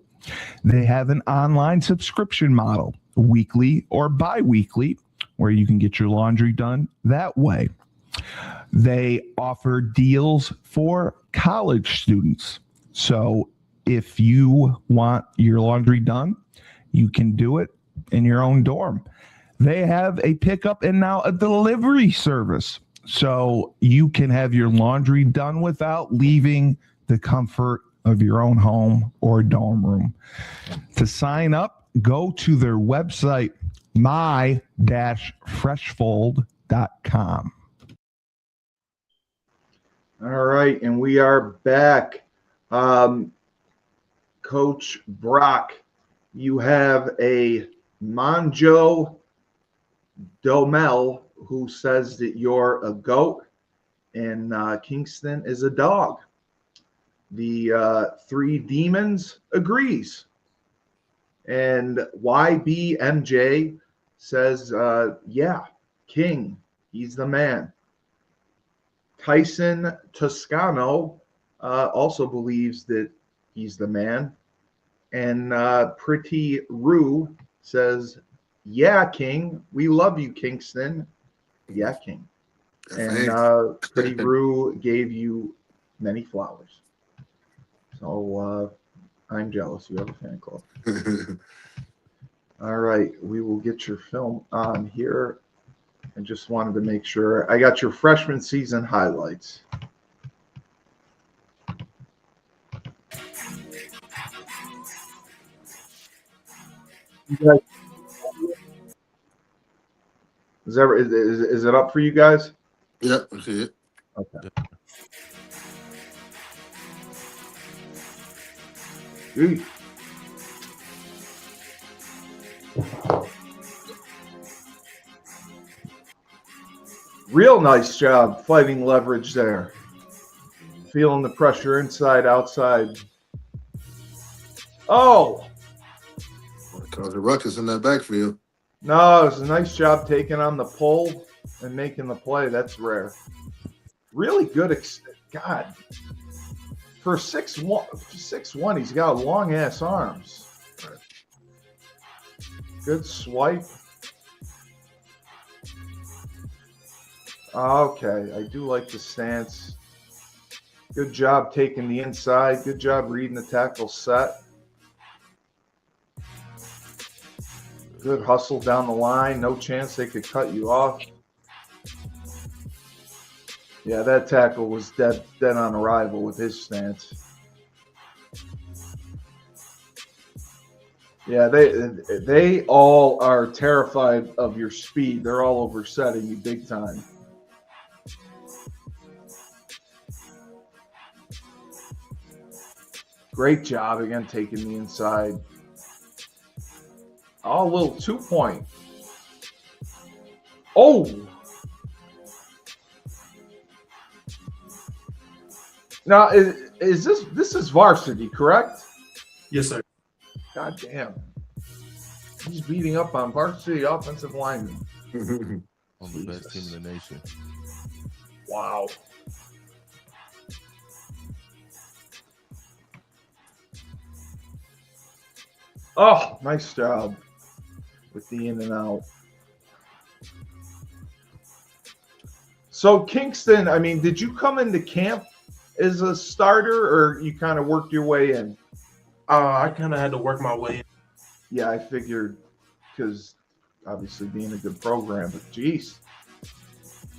They have an online subscription model, weekly or bi-weekly, where you can get your laundry done that way. They offer deals for college students. So if you want your laundry done, you can do it in your own dorm. They have a pickup and now a delivery service. So you can have your laundry done without leaving the comfort of your own home or dorm room. To sign up, go to their website, my-freshfold.com. All right, and we are back. Coach Brock, you have a Monjo Domel who says that you're a goat and Kingston is a dog. The Three Demons agrees. And YBMJ says, yeah, King, he's the man. Tyson Toscano also believes that he's the man. And Pretty Rue says, yeah, King, we love you, Kingston. Yeah, King. And Pretty Rue gave you many flowers. So I'm jealous. You have a fan club. All right, we will get your film on here. I just wanted to make sure. I got your freshman season highlights. Is it up for you guys? Yep, I see it. Okay. Ooh. Real nice job fighting leverage there. Feeling the pressure inside, outside. Oh! Cause the ruckus in that backfield. No, it was a nice job taking on the pole and making the play. That's rare. Really good God, for 6'1", he's got long ass arms. Good swipe. Okay, I do like the stance. Good job taking the inside. Good job reading the tackle set. Good hustle down the line. No chance they could cut you off. Yeah, that tackle was dead on arrival with his stance. Yeah, they all are terrified of your speed. They're all oversetting you big time. Great job again taking the inside. Oh, a little 2-point. Oh! Now, is this is varsity, correct? Yes, sir. God damn. He's beating up on varsity offensive linemen. On the best team in the nation. Wow. Oh, nice job with the in and out. So Kingston, I mean, did you come into camp as a starter, or you kind of worked your way in? I kind of had to work my way in. Yeah, I figured, because obviously being a good program, but geez,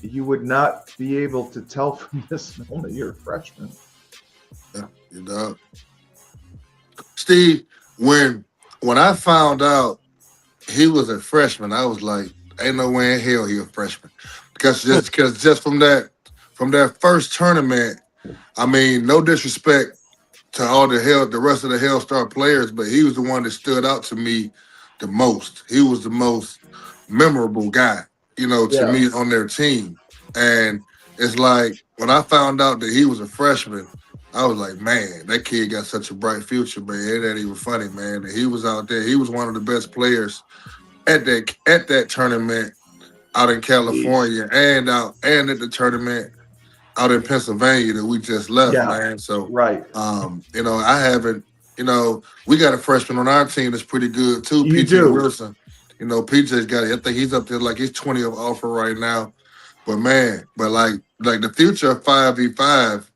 you would not be able to tell from this moment you're a freshman. Yeah, you know. Steve, when I found out he was a freshman, I was like, ain't no way in hell he a freshman. Because just from that first tournament, I mean, no disrespect to all the rest of the Hellstar players, but he was the one that stood out to me the most. He was the most memorable guy, to me on their team. And it's like when I found out that he was a freshman, I was like, man, that kid got such a bright future, man. It ain't even funny, man. He was out there. He was one of the best players at that tournament out in California and at the tournament out in Pennsylvania that we just left, man. So, right. I haven't, we got a freshman on our team that's pretty good too, You PJ do. Wilson. PJ's got it. I think he's up there like he's 20 of offer right now. But man, like the future of 5v5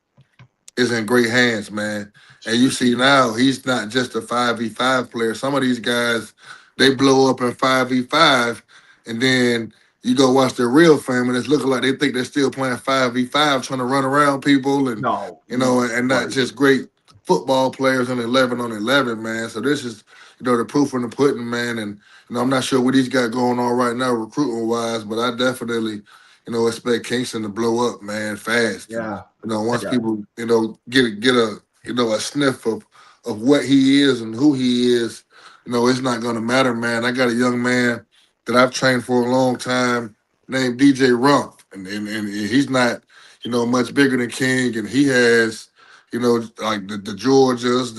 is in great hands, man. And you see now he's not just a 5v5 player. Some of these guys, they blow up in 5v5, and then you go watch their real film, and it's looking like they think they're still playing 5v5, trying to run around people, and and not just great football players on 11 on 11, man. So this is, the proof in the pudding, man. And I'm not sure what he's got going on right now recruiting wise, but I definitely, expect Kingston to blow up, man, fast. Yeah. Once people, get a sniff of what he is and who he is, it's not going to matter, man. I got a young man that I've trained for a long time named DJ Rump, and he's not, much bigger than King, and he has, like the Georgias,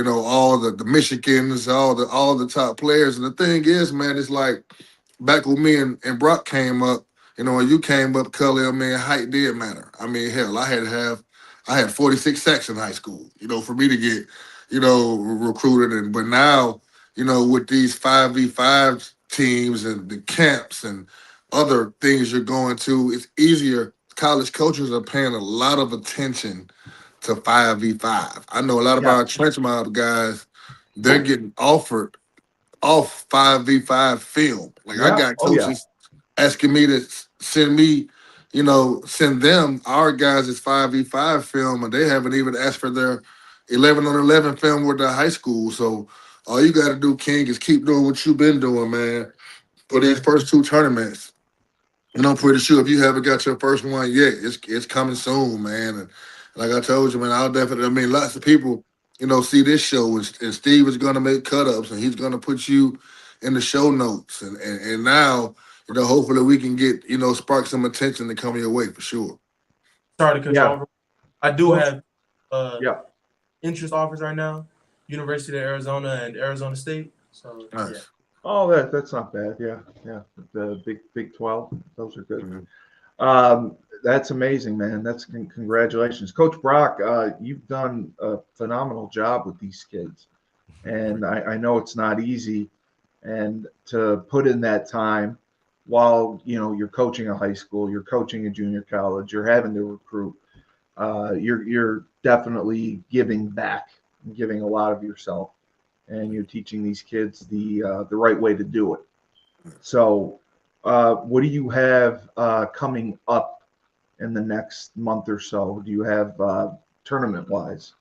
all the Michigans, all the top players. And the thing is, man, it's like back when me and Brock came up, when you came up, Cully, I mean, height did matter. I mean, hell, I had 46 sacks in high school, for me to get, recruited. But now, with these 5v5 teams and the camps and other things you're going to, it's easier. College coaches are paying a lot of attention to 5v5. I know a lot of our trench mob guys, they're getting offered off 5v5 film. Like I got coaches asking me to send them our guys' 5v5 film, and they haven't even asked for their 11 on 11 film with their high school. So all you got to do, King, is keep doing what you've been doing, man, for these first two tournaments. And I'm pretty sure if you haven't got your first one yet, it's coming soon, man. And like I told you, man, lots of people, see this show, and Steve is going to make cut-ups, and he's going to put you in the show notes. And now, hopefully we can get, spark some attention to come your way for sure. Sorry to cut you off. I do have interest offers right now, University of Arizona and Arizona State. So, nice. Yeah. Oh, that's not bad. Yeah. The Big 12, those are good. Mm-hmm. That's amazing, man. That's congratulations, Coach Brock. You've done a phenomenal job with these kids, and I know it's not easy, and to put in that time while you're coaching a high school, you're coaching a junior college, you're having to recruit. You're definitely giving back, giving a lot of yourself, and you're teaching these kids the right way to do it. So, what do you have coming up in the next month or so? Do you have tournament wise?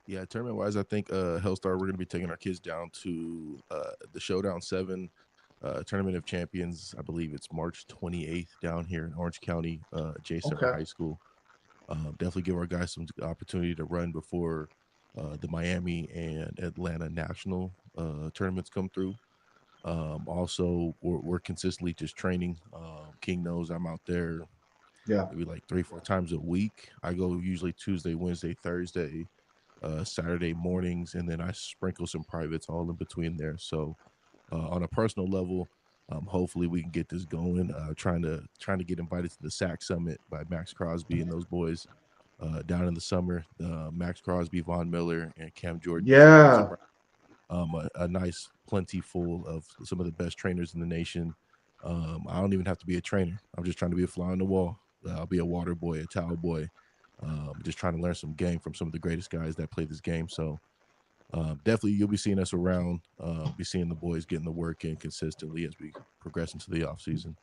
Yeah, tournament wise, I think Hellstar, we're going to be taking our kids down to the Showdown 7 Tournament of Champions. I believe it's March 28th down here in Orange County, adjacent to our Okay. high school. Definitely give our guys some opportunity to run before the Miami and Atlanta national tournaments come through. Also, we're consistently just training. King knows I'm out there Yeah. maybe like 3-4 times a week. I go usually Tuesday, Wednesday, Thursday, Saturday mornings, and then I sprinkle some privates all in between there. So on a personal level, hopefully we can get this going. Trying to get invited to the SAC Summit by Max Crosby and those boys down in the summer. Max Crosby, Von Miller, and Cam Jordan. Yeah. A nice plenty full of some of the best trainers in the nation. I don't even have to be a trainer. I'm just trying to be a fly on the wall. I'll be a water boy, a towel boy. Just trying to learn some game from some of the greatest guys that play this game. So definitely you'll be seeing us around, be seeing the boys getting the work in consistently as we progress into the off season.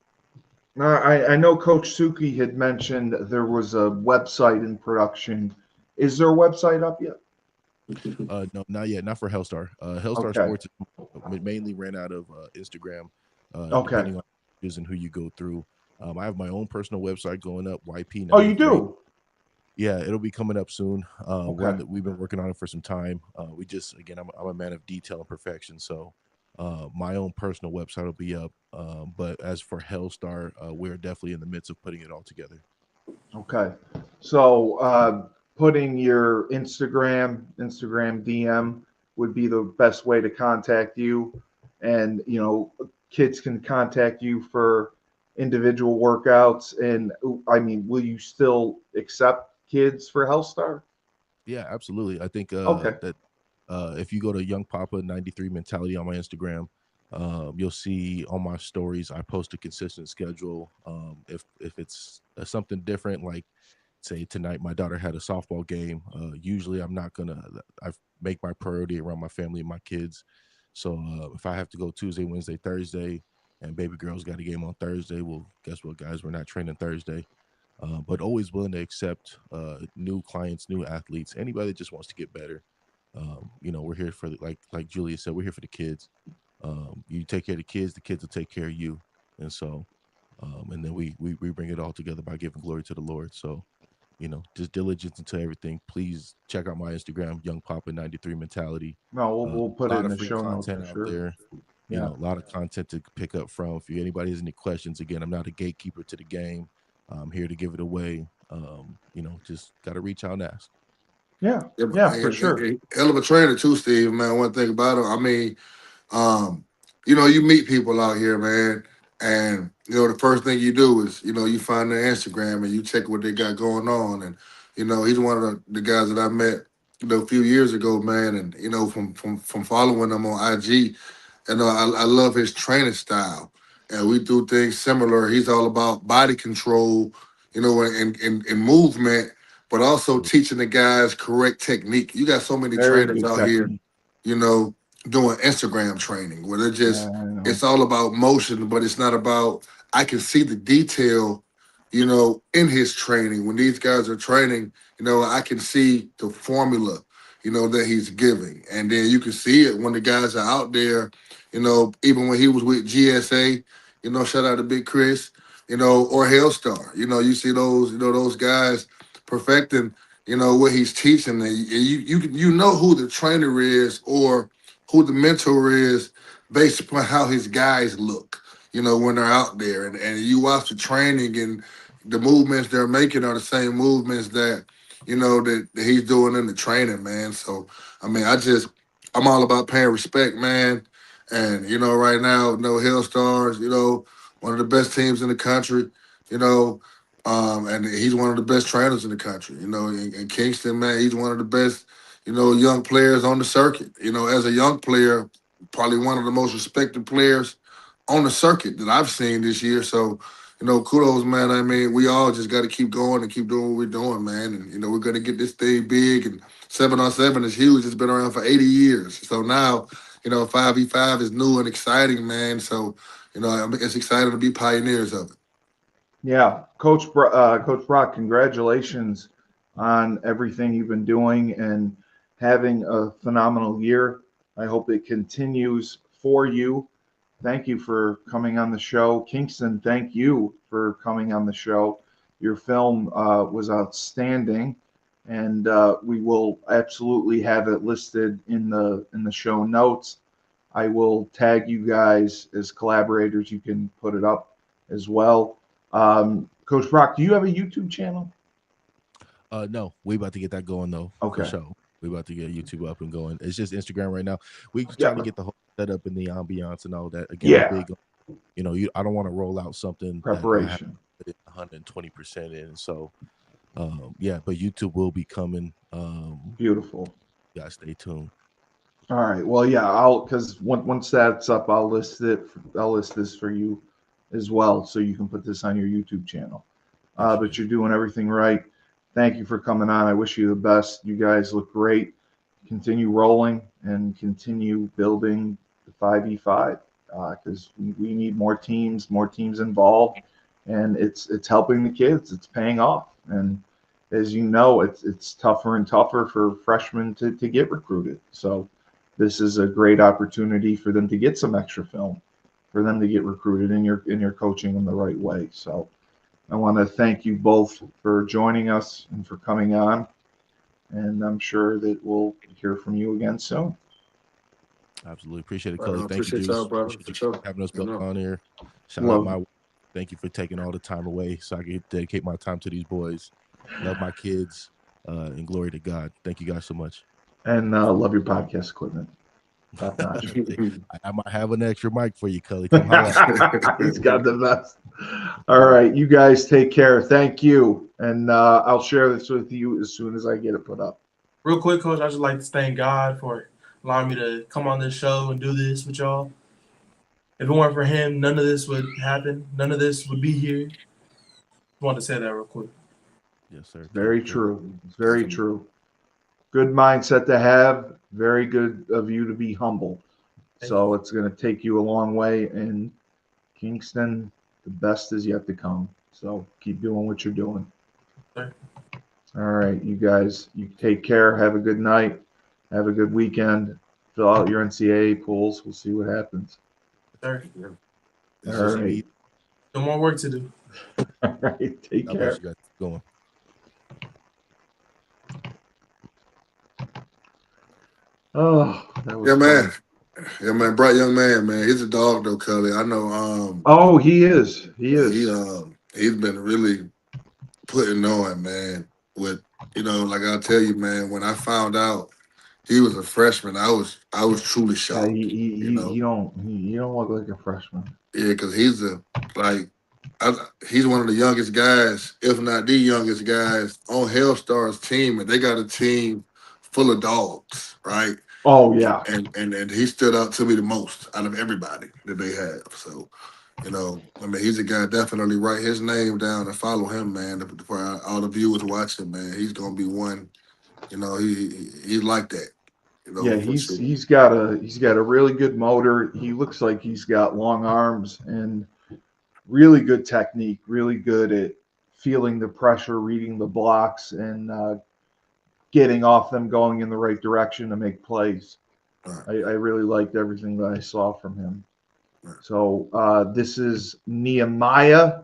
I know Coach Suki had mentioned there was a website in production. Is there a website up yet? No, not yet. Not for Hellstar. Hellstar Okay. Sports mainly ran out of Instagram, Okay. depending on and who you go through. I have my own personal website going up, YP93. Oh, you do? Yeah, it'll be coming up soon. Okay. One that we've been working on it for some time. We just, again, I'm a man of detail and perfection. So my own personal website will be up. But as for Hellstar, we're definitely in the midst of putting it all together. Okay. So putting your Instagram DM would be the best way to contact you. And, kids can contact you for individual workouts. And I mean, will you still accept kids for Hellstar? Yeah, absolutely. I think Okay. that if you go to Young Papa 93 Mentality on my Instagram, you'll see on my stories I post a consistent schedule. If it's something different, like say tonight my daughter had a softball game, usually I'm not gonna. I make my priority around my family and my kids. So if I have to go Tuesday, Wednesday, Thursday, and baby girl's got a game on Thursday, well, guess what, guys? We're not training Thursday. But always willing to accept new clients, new athletes, anybody that just wants to get better. We're here for like Julia said, we're here for the kids. You take care of the kids will take care of you. And so, and then we bring it all together by giving glory to the Lord. So, just diligence into everything. Please check out my Instagram, Young Papa 93 Mentality. No, we'll put A it lot in of the free show notes content for out sure. there. Yeah. A lot of content to pick up from. If anybody has any questions, again, I'm not a gatekeeper to the game. I'm here to give it away. Just got to reach out and ask. Yeah, for sure. Hell of a trainer too, Steve. Man, one thing about him, I mean, you meet people out here, man, and the first thing you do is you find their Instagram and you check what they got going on, and he's one of the guys that I met a few years ago, man, and from following him on IG, and I love his training style, and we do things similar. He's all about body control, and movement, but also teaching the guys correct technique. You got so many Very trainers good out here, technique. doing Instagram training where they're Yeah, just I know. it's all about motion, but it's not about. I can see the detail, in his training. When these guys are training, I can see the formula, that he's giving, and then you can see it when the guys are out there. Even when he was with GSA, shout out to Big Chris, or Hellstar. You see those guys perfecting, what he's teaching, and you know who the trainer is or who the mentor is based upon how his guys look, when they're out there. And you watch the training and the movements they're making are the same movements that, that he's doing in the training, man. So, I mean, I'm all about paying respect, man. And, right now, Hellstars, one of the best teams in the country, And he's one of the best trainers in the country. In Kingston, man, he's one of the best, young players on the circuit. As a young player, probably one of the most respected players on the circuit that I've seen this year. So, kudos, man. I mean, we all just got to keep going and keep doing what we're doing, man. And, we're going to get this thing big. And 7-on-7 is huge. It's been around for 80 years. So now, 5v5 is new and exciting, man. So, it's exciting to be pioneers of it. Yeah, Coach Brock, congratulations on everything you've been doing and having a phenomenal year. I hope it continues for you. Thank you for coming on the show. Kingston, thank you for coming on the show. Your film was outstanding, and we will absolutely have it listed in the show notes. I will tag you guys as collaborators. You can put it up as well. Coach Brock, do you have a YouTube channel? No, we about to get that going though. Okay. For sure. We about to get YouTube up and going. It's just Instagram right now. We trying to get the whole setup and the ambiance and all that. Again, Yeah. big. I don't want to roll out something Preparation. that I have 120% in. So, but YouTube will be coming. Beautiful. You guys stay tuned. All right. Well, yeah, because once that's up, I'll list this for you as well, so you can put this on your YouTube channel. But you're doing everything right. Thank you for coming on. I wish you the best. You guys look great. Continue rolling and continue building the 5v5 because we need more teams involved, and it's helping the kids. It's paying off, and as you know, it's tougher and tougher for freshmen to get recruited. So this is a great opportunity for them to get some extra film, for them to get recruited, and you're coaching them the right way. So I want to thank you both for joining us and for coming on, and I'm sure that we'll hear from you again soon. Absolutely appreciate it, Cully. Thank you, Appreciate Deuce. y'all, brother. Appreciate For you sure. having us You know. on here. Shout Love out my. Thank you for taking all the time away so I can dedicate my time to these boys. Love my kids, and glory to God. Thank you guys so much. And love your podcast equipment. Top notch. I might have an extra mic for you, Cully. Come holla. He's got the best. All right, you guys take care. Thank you, and I'll share this with you as soon as I get it put up. Real quick, Coach, I just like to thank God for allowing me to come on this show and do this with y'all. If it weren't for him, none of this would happen. None of this would be here. Just wanted to say that real quick. Yes, sir. Very true. It's very true. Good mindset to have. Very good of you to be humble. So it's going to take you a long way. And Kingston, the best is yet to come. So keep doing what you're doing. Sir. All right, you guys, you take care. Have a good night. Have a good weekend. Fill out your NCAA pools. We'll see what happens. Sir. All right. No more work to do. All right. Take care. You guys going. Oh, that was man. fun. Yeah, man. Bright young man. He's a dog though, Cully. I know. Oh, he is. He is. He's been really putting on, man. With like I'll tell you, man. When I found out he was a freshman, I was truly shocked. He don't look like a freshman. Yeah, because he's he's one of the youngest guys, if not the youngest guys on Hellstar's team, and they got a team full of dogs, right? Oh yeah. And he stood out to me the most out of everybody that they have. So, he's a guy, definitely write his name down and follow him, man. For all the viewers watching, man, he's gonna be one. He's like that. Yeah, he's got a really good motor. He looks like he's got long arms and really good technique. Really good at feeling the pressure, reading the blocks, and getting off them, going in the right direction to make plays. I really liked everything that I saw from him. So this is Nehemiah,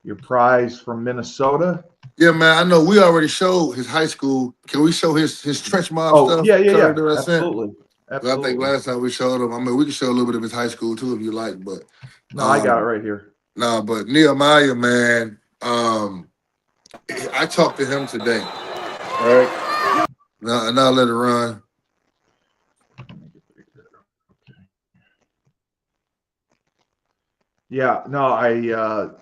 your prize from Minnesota. Yeah, man. I know we already showed his high school. Can we show his trench mob stuff? Yeah. Absolutely. I think last time we showed him. I mean, we can show a little bit of his high school too if you like. But no, I got it right here. No, but Nehemiah, man. I talked to him today. All right. Now let it run. Yeah, no,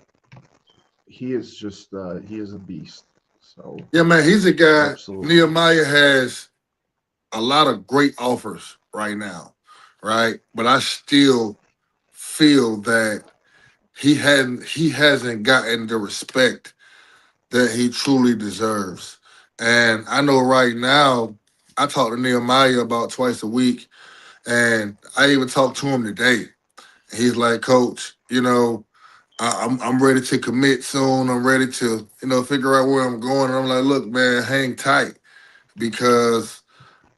he is just he is a beast. So Yeah, man, he's a guy. Absolutely. Nehemiah has a lot of great offers right now, right? But I still feel that he hasn't gotten the respect that he truly deserves. And I know right now, I talk to Nehemiah about twice a week, and I even talked to him today. He's like, Coach, I'm ready to commit soon. I'm ready to, figure out where I'm going. And I'm like, look, man, hang tight because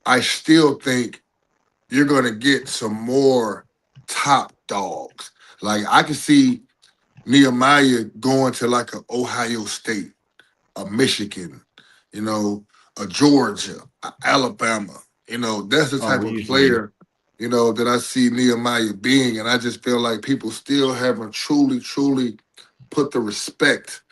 I still think you're going to get some more top dogs. Like I can see Nehemiah going to like a Ohio State, a Michigan, you know, a Georgia, a Alabama. That's the type of easily. player, that I see Nehemiah being. And I just feel like people still haven't truly, truly put the respect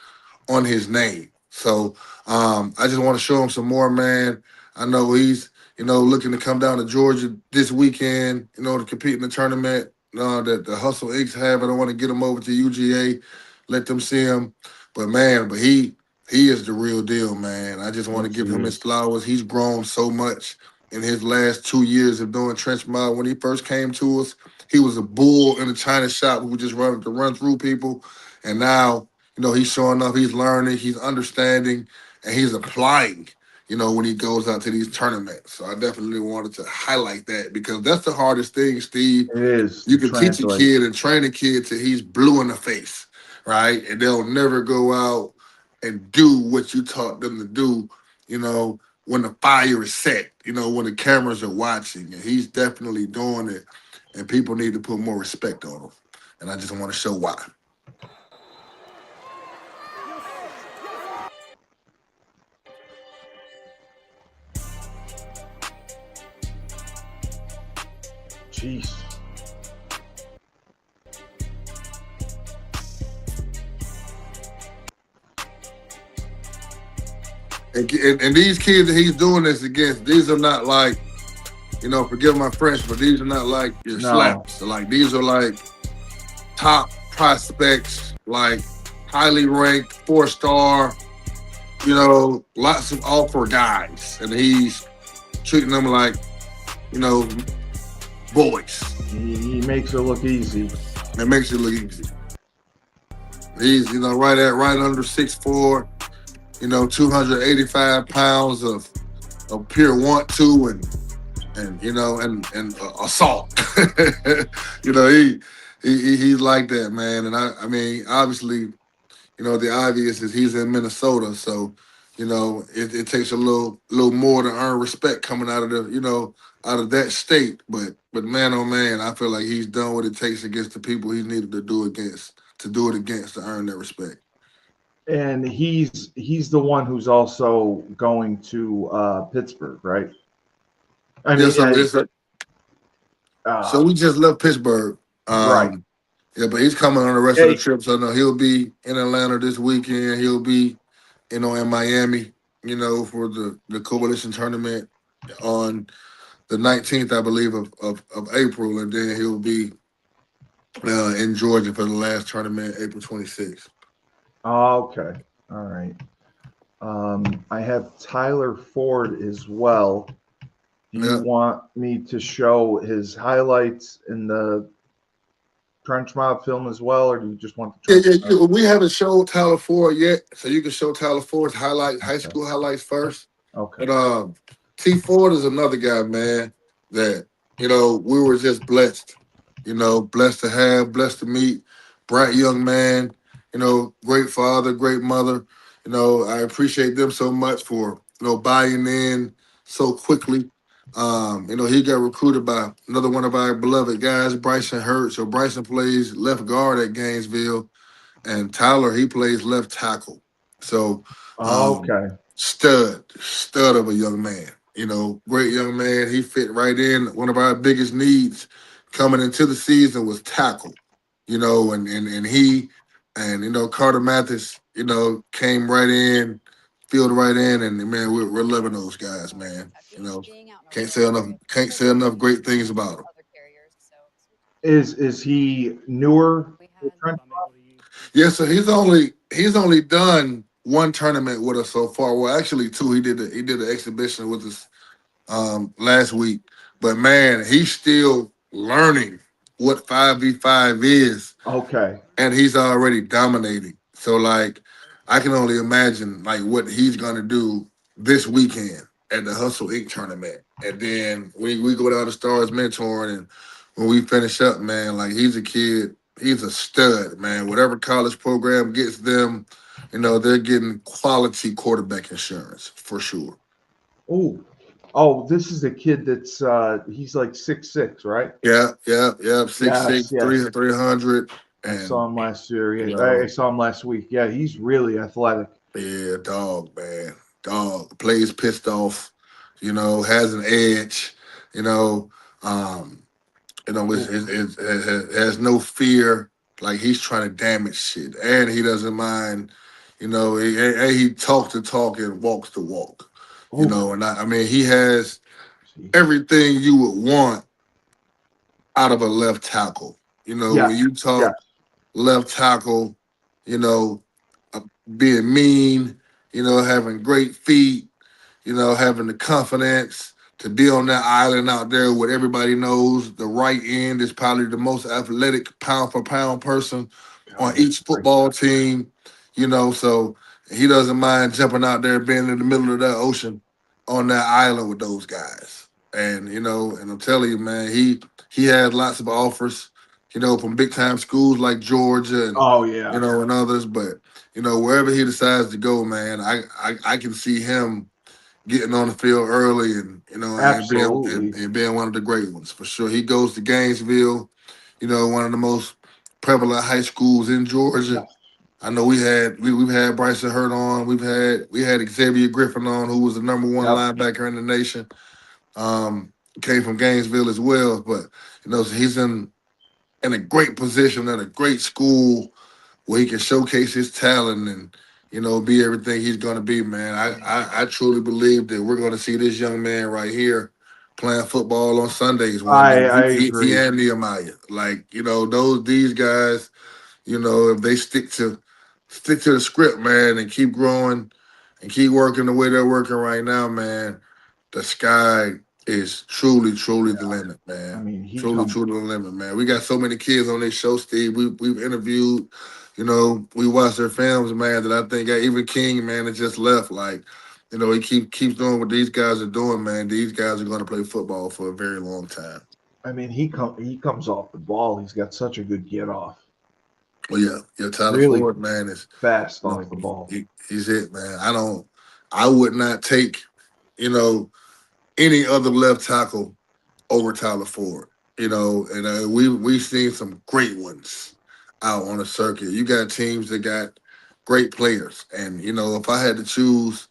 on his name. So I just want to show him some more, man. I know he's, looking to come down to Georgia this weekend, to compete in the tournament that the Hustle Inc. have. I don't want to get him over to UGA, let them see him. But man, he is the real deal, man. I just want to Yes, give he him his is. flowers. He's grown so much in his last 2 years of doing trench mud. When he first came to us, he was a bull in the China shop who would just run through people. And now, he's showing up, he's learning, he's understanding, and he's applying, when he goes out to these tournaments. So I definitely wanted to highlight that because that's the hardest thing, Steve. It is You to can teach a translate. kid and train a kid till he's blue in the face, right? And they'll never go out and do what you taught them to do, when the fire is set, when the cameras are watching. And he's definitely doing it. And people need to put more respect on him. And I just want to show why. Jeez. And these kids that he's doing this against, these are not like, forgive my French, but these are not like your No. slaps. Like these are like top prospects, like highly ranked, 4-star, lots of offer guys. And he's treating them like, boys. He makes it look easy. It makes it look easy. He's, right under 6'4", 285 pounds of pure want to and assault. He's like that, man. And I mean, obviously, the obvious is he's in Minnesota, so it takes a little more to earn respect coming out of out of that state. But man, oh man, I feel like he's done what it takes against the people he needed to do it against to earn that respect. And he's the one who's also going to Pittsburgh, right? I mean, so we just left Pittsburgh. Right. Yeah, but he's coming on the rest of the trip. So no, he'll be in Atlanta this weekend. He'll be, in Miami, for the coalition tournament on the 19th, I believe, of April, and then he'll be in Georgia for the last tournament, April 26th. Okay. All right. I have Tyler Ford as well. Do you want me to show his highlights in the Trench Mob film as well, or do you just want the Yeah. We haven't showed Tyler Ford yet, so you can show Tyler Ford's high school highlights first. Okay. But T Ford is another guy, man, that we were just blessed. Blessed to have, blessed to meet. Bright young man, great father, great mother. I appreciate them so much for buying in so quickly. He got recruited by another one of our beloved guys, Bryson Hurt. So Bryson plays left guard at Gainesville, and Tyler, he plays left tackle. So Okay. stud of a young man. Great young man. He fit right in. One of our biggest needs coming into the season was tackle. And he and Carter Mathis, came right in, filled right in, and man, we're loving those guys, man. Can't say enough great things about him. Is he newer? Yeah, so he's only he's only done one tournament with us so far. Well, actually two. He did an exhibition with us last week. But man, he's still learning what 5v5 is, Okay. and he's already dominating. So like, I can only imagine like what he's gonna do this weekend at the Hustle Inc. tournament. And then we go down to Stars mentoring, and when we finish up, man, like he's a kid, he's a stud, man. Whatever college program gets them, they're getting quality quarterback insurance for sure. Oh, this is a kid that's he's like 6'6", right? Yeah. 6'6", Yes. 300. I saw And him last year. you Yeah, I know, saw him last week. Yeah, he's really athletic. yeah, dog, man. Dog. Plays pissed off, has an edge, you know, um, has no fear. Like he's trying to damage shit. And he doesn't mind, he talks the talk and walks the walk. Ooh. And I mean he has everything you would want out of a left tackle. Yes. When you Yes. talk left tackle, you know, uh, being mean, having great feet, having the confidence to be on that island out there where everybody knows the right end is probably the most athletic pound for pound person Oh, on yeah. each football team, so he doesn't mind jumping out there, being in the middle of that ocean on that island with those guys. And I'm telling you, man, he had lots of offers, from big time schools like Georgia and Oh yeah. and others. But wherever he decides to go, man, I can see him getting on the field early and Absolutely. and being one of the great ones for sure. He goes to Gainesville, one of the most prevalent high schools in Georgia. Yes. I know we've had Bryson Hurt on. We had Xavier Griffin on, who was the number one Yep. linebacker in the nation. Came from Gainesville as well, but so he's in a great position at a great school where he can showcase his talent and be everything he's going to be, man. I truly believe that we're going to see this young man right here playing football on Sundays one day. I He agree. and Nehemiah, like these guys, if they stick to the script, man, and keep growing and keep working the way they're working right now, man, the sky is truly, truly the limit, I man. mean, he Truly, comes. truly the limit, man. We got so many kids on this show, Steve. We've interviewed, we watched their films, man, that I think even King, man, has just left. Like, he keeps doing what these guys are doing, man. These guys are going to play football for a very long time. I mean, he comes off the ball. He's got such a good get off. Well, yeah, Tyler Really Ford, man, is fast off the ball. he's it, man. I would not take, any other left tackle over Tyler Ford. And we've seen some great ones out on the circuit. You got teams that got great players, and if I had to choose,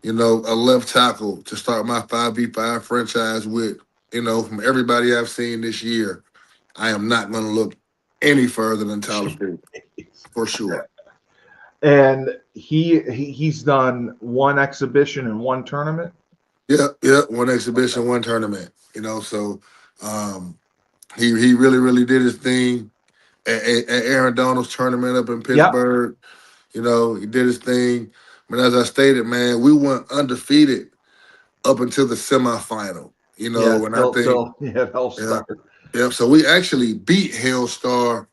a left tackle to start my 5v5 franchise with, from everybody I've seen this year, I am not going to look any further than Tyler Ford for sure. And he's done one exhibition and one tournament. Yeah, one exhibition, one tournament. So he really, really did his thing at Aaron Donald's tournament up in Pittsburgh. He did his thing. But as I stated, man, we went undefeated up until the semifinal. And I think, Hellstar. yeah. So we actually beat Hellstar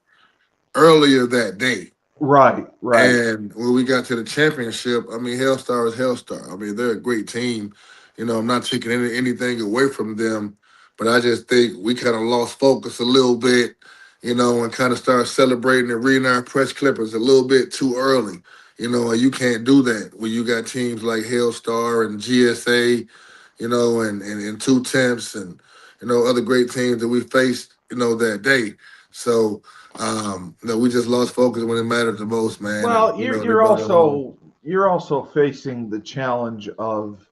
earlier that day. Right. And when we got to the championship, I mean, Hellstar is Hellstar. I mean, they're a great team. I'm not taking anything away from them, but I just think we kind of lost focus a little bit, and kind of started celebrating and reading our press clippers a little bit too early. And you can't do that when you got teams like Hellstar and GSA, and Two Temps and, other great teams that we faced, that day. So, we just lost focus when it mattered the most, man. Well, And, you're they you're brought it home. also facing the challenge of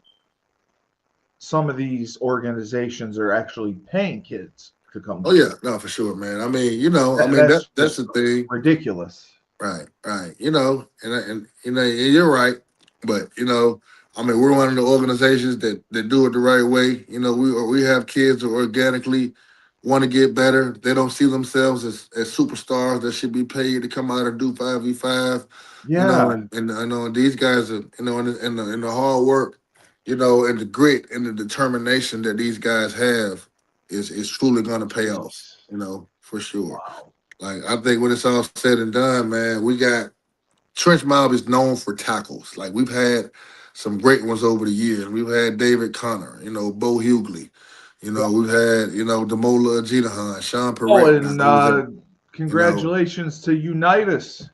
some of these organizations are actually paying kids to come. Oh yeah, no, for sure, man. I mean, That's that's the thing, ridiculous. right? And you're right, but I mean, we're one of the organizations that do it the right way. We have kids that organically want to get better. They don't see themselves as superstars that should be paid to come out and do 5v5. Yeah. And I know these guys are, in the hard work, and the grit and the determination that these guys have is truly going to pay off, for sure. Wow. Like, I think when it's all said and done, man, we got Trench Mob is known for tackles. Like, we've had some great ones over the years. We've had David Connor, Bo Hughley. We've had, Demola Ajitahan, Sean Oh, Perret. and congratulations to Unitas.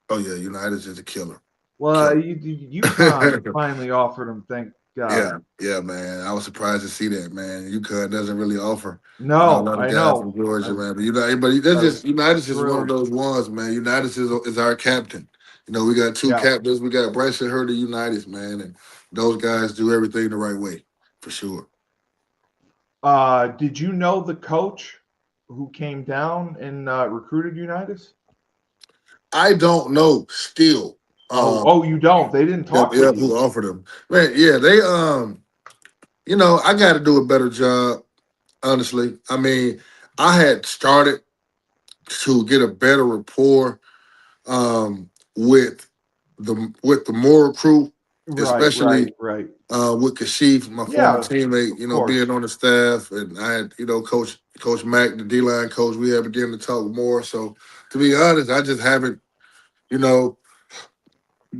Oh, yeah, Unitas is a killer. Well, UConn finally offered him, thank God. Yeah, man. I was surprised to see that, man. UConn doesn't really offer. No, A lot of I guys know. from Georgia, man. But that's just Unitas is one thrilled. of those ones, man. Unitas is our captain. We got two captains. We got Bryson Hurd of Unitas, man, and those guys do everything the right way, for sure. Did you know the coach who came down and recruited Unitas? I don't know still. You don't? They didn't talk to you? Who offered them? Man, yeah, they I got to do a better job, honestly. I mean, I had started to get a better rapport with the Moore crew, especially right. With Kashif, my former teammate, being on the staff, and I had, Coach Mack, the D-line coach, we had begun to talk more. So to be honest, I just haven't,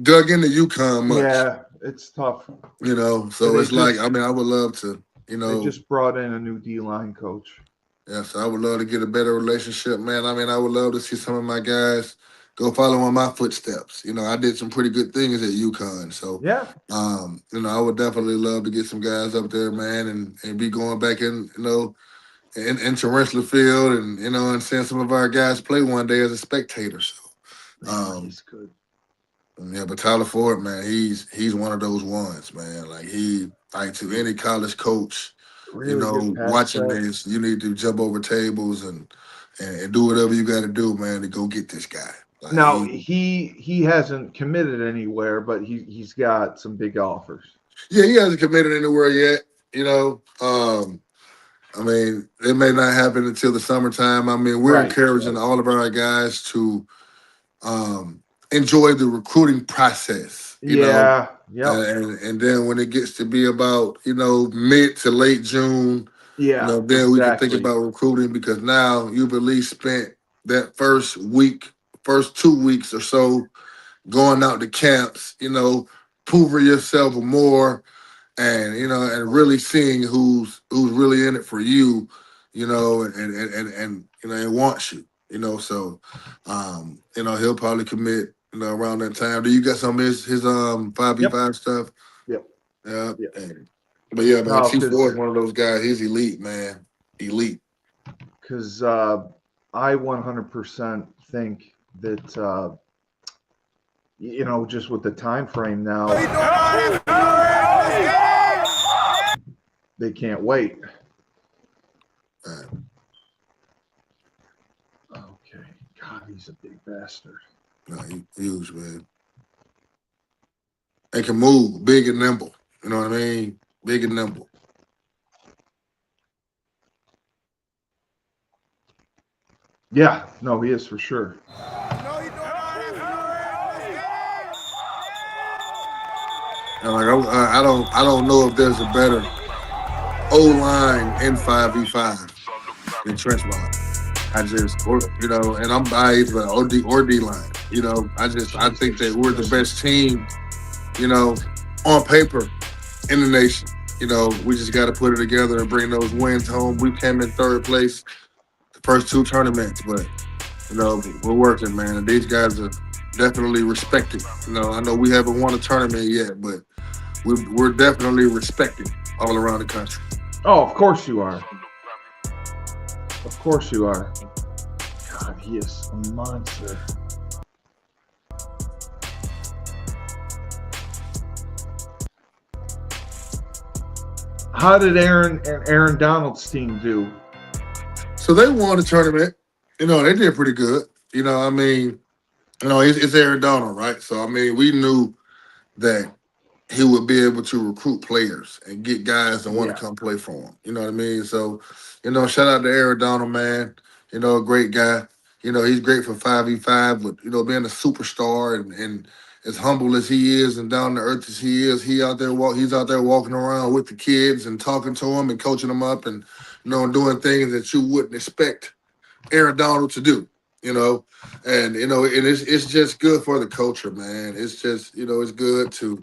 dug into UConn much. Yeah, it's tough. So it's like, I would love to, They just brought in a new D-line coach. Yeah, so I would love to get a better relationship, man. I would love to see some of my guys go follow in my footsteps. I did some pretty good things at UConn. So, I would definitely love to get some guys up there, man, and be going back into Rensselaer Field and seeing some of our guys play one day as a spectator. So, he's good. Yeah, but Tyler Ford, man, he's one of those ones, man. Like to any college coach, Really watching this, you need to jump over tables and do whatever you got to do, man, to go get this guy. Like, now he hasn't committed anywhere, but he's got some big offers. Yeah, he hasn't committed anywhere yet. It may not happen until the summertime. We're encouraging all of our guys to enjoy the recruiting process. And then when it gets to be about mid to late June, then we can think about recruiting, because now you've at least spent that first 2 weeks or so going out to camps, proving yourself more, and and really seeing who's really in it for you, and wants you, So he'll probably commit around that time. Do you got some of his 5v5 stuff? Yep. Yeah. But yeah, man, T4 is one of those guys. He's elite, man. Elite. Because I 100% think that just with the time frame now, they can't wait. Okay. God, he's a big bastard. No, he's huge, man. And can move, big and nimble. You know what I mean? Big and nimble. Yeah, no, he is for sure. And I don't know if there's a better O-line in 5v5 than Trench Mob. And I'm biased, but D-line. I think that we're the best team, on paper in the nation. We just got to put it together and bring those wins home. We came in third place the first 2 tournaments, but, we're working, man. And these guys are definitely respected. I know we haven't won a tournament yet, but we're definitely respected all around the country. Oh, of course you are. Of course you are. God, he is a monster. How did Aaron Donald's team do? So they won the tournament. They did pretty good. It's Aaron Donald, right? So we knew that he would be able to recruit players and get guys that want Yeah. to come play for him. You know what I mean? So, shout out to Aaron Donald, man. A great guy. He's great for 5v5, but being a superstar and as humble as he is and down to earth as he is, he's out there walking around with the kids and talking to them and coaching them up and doing things that you wouldn't expect Aaron Donald to do. And it's just good for the culture, man. It's just it's good to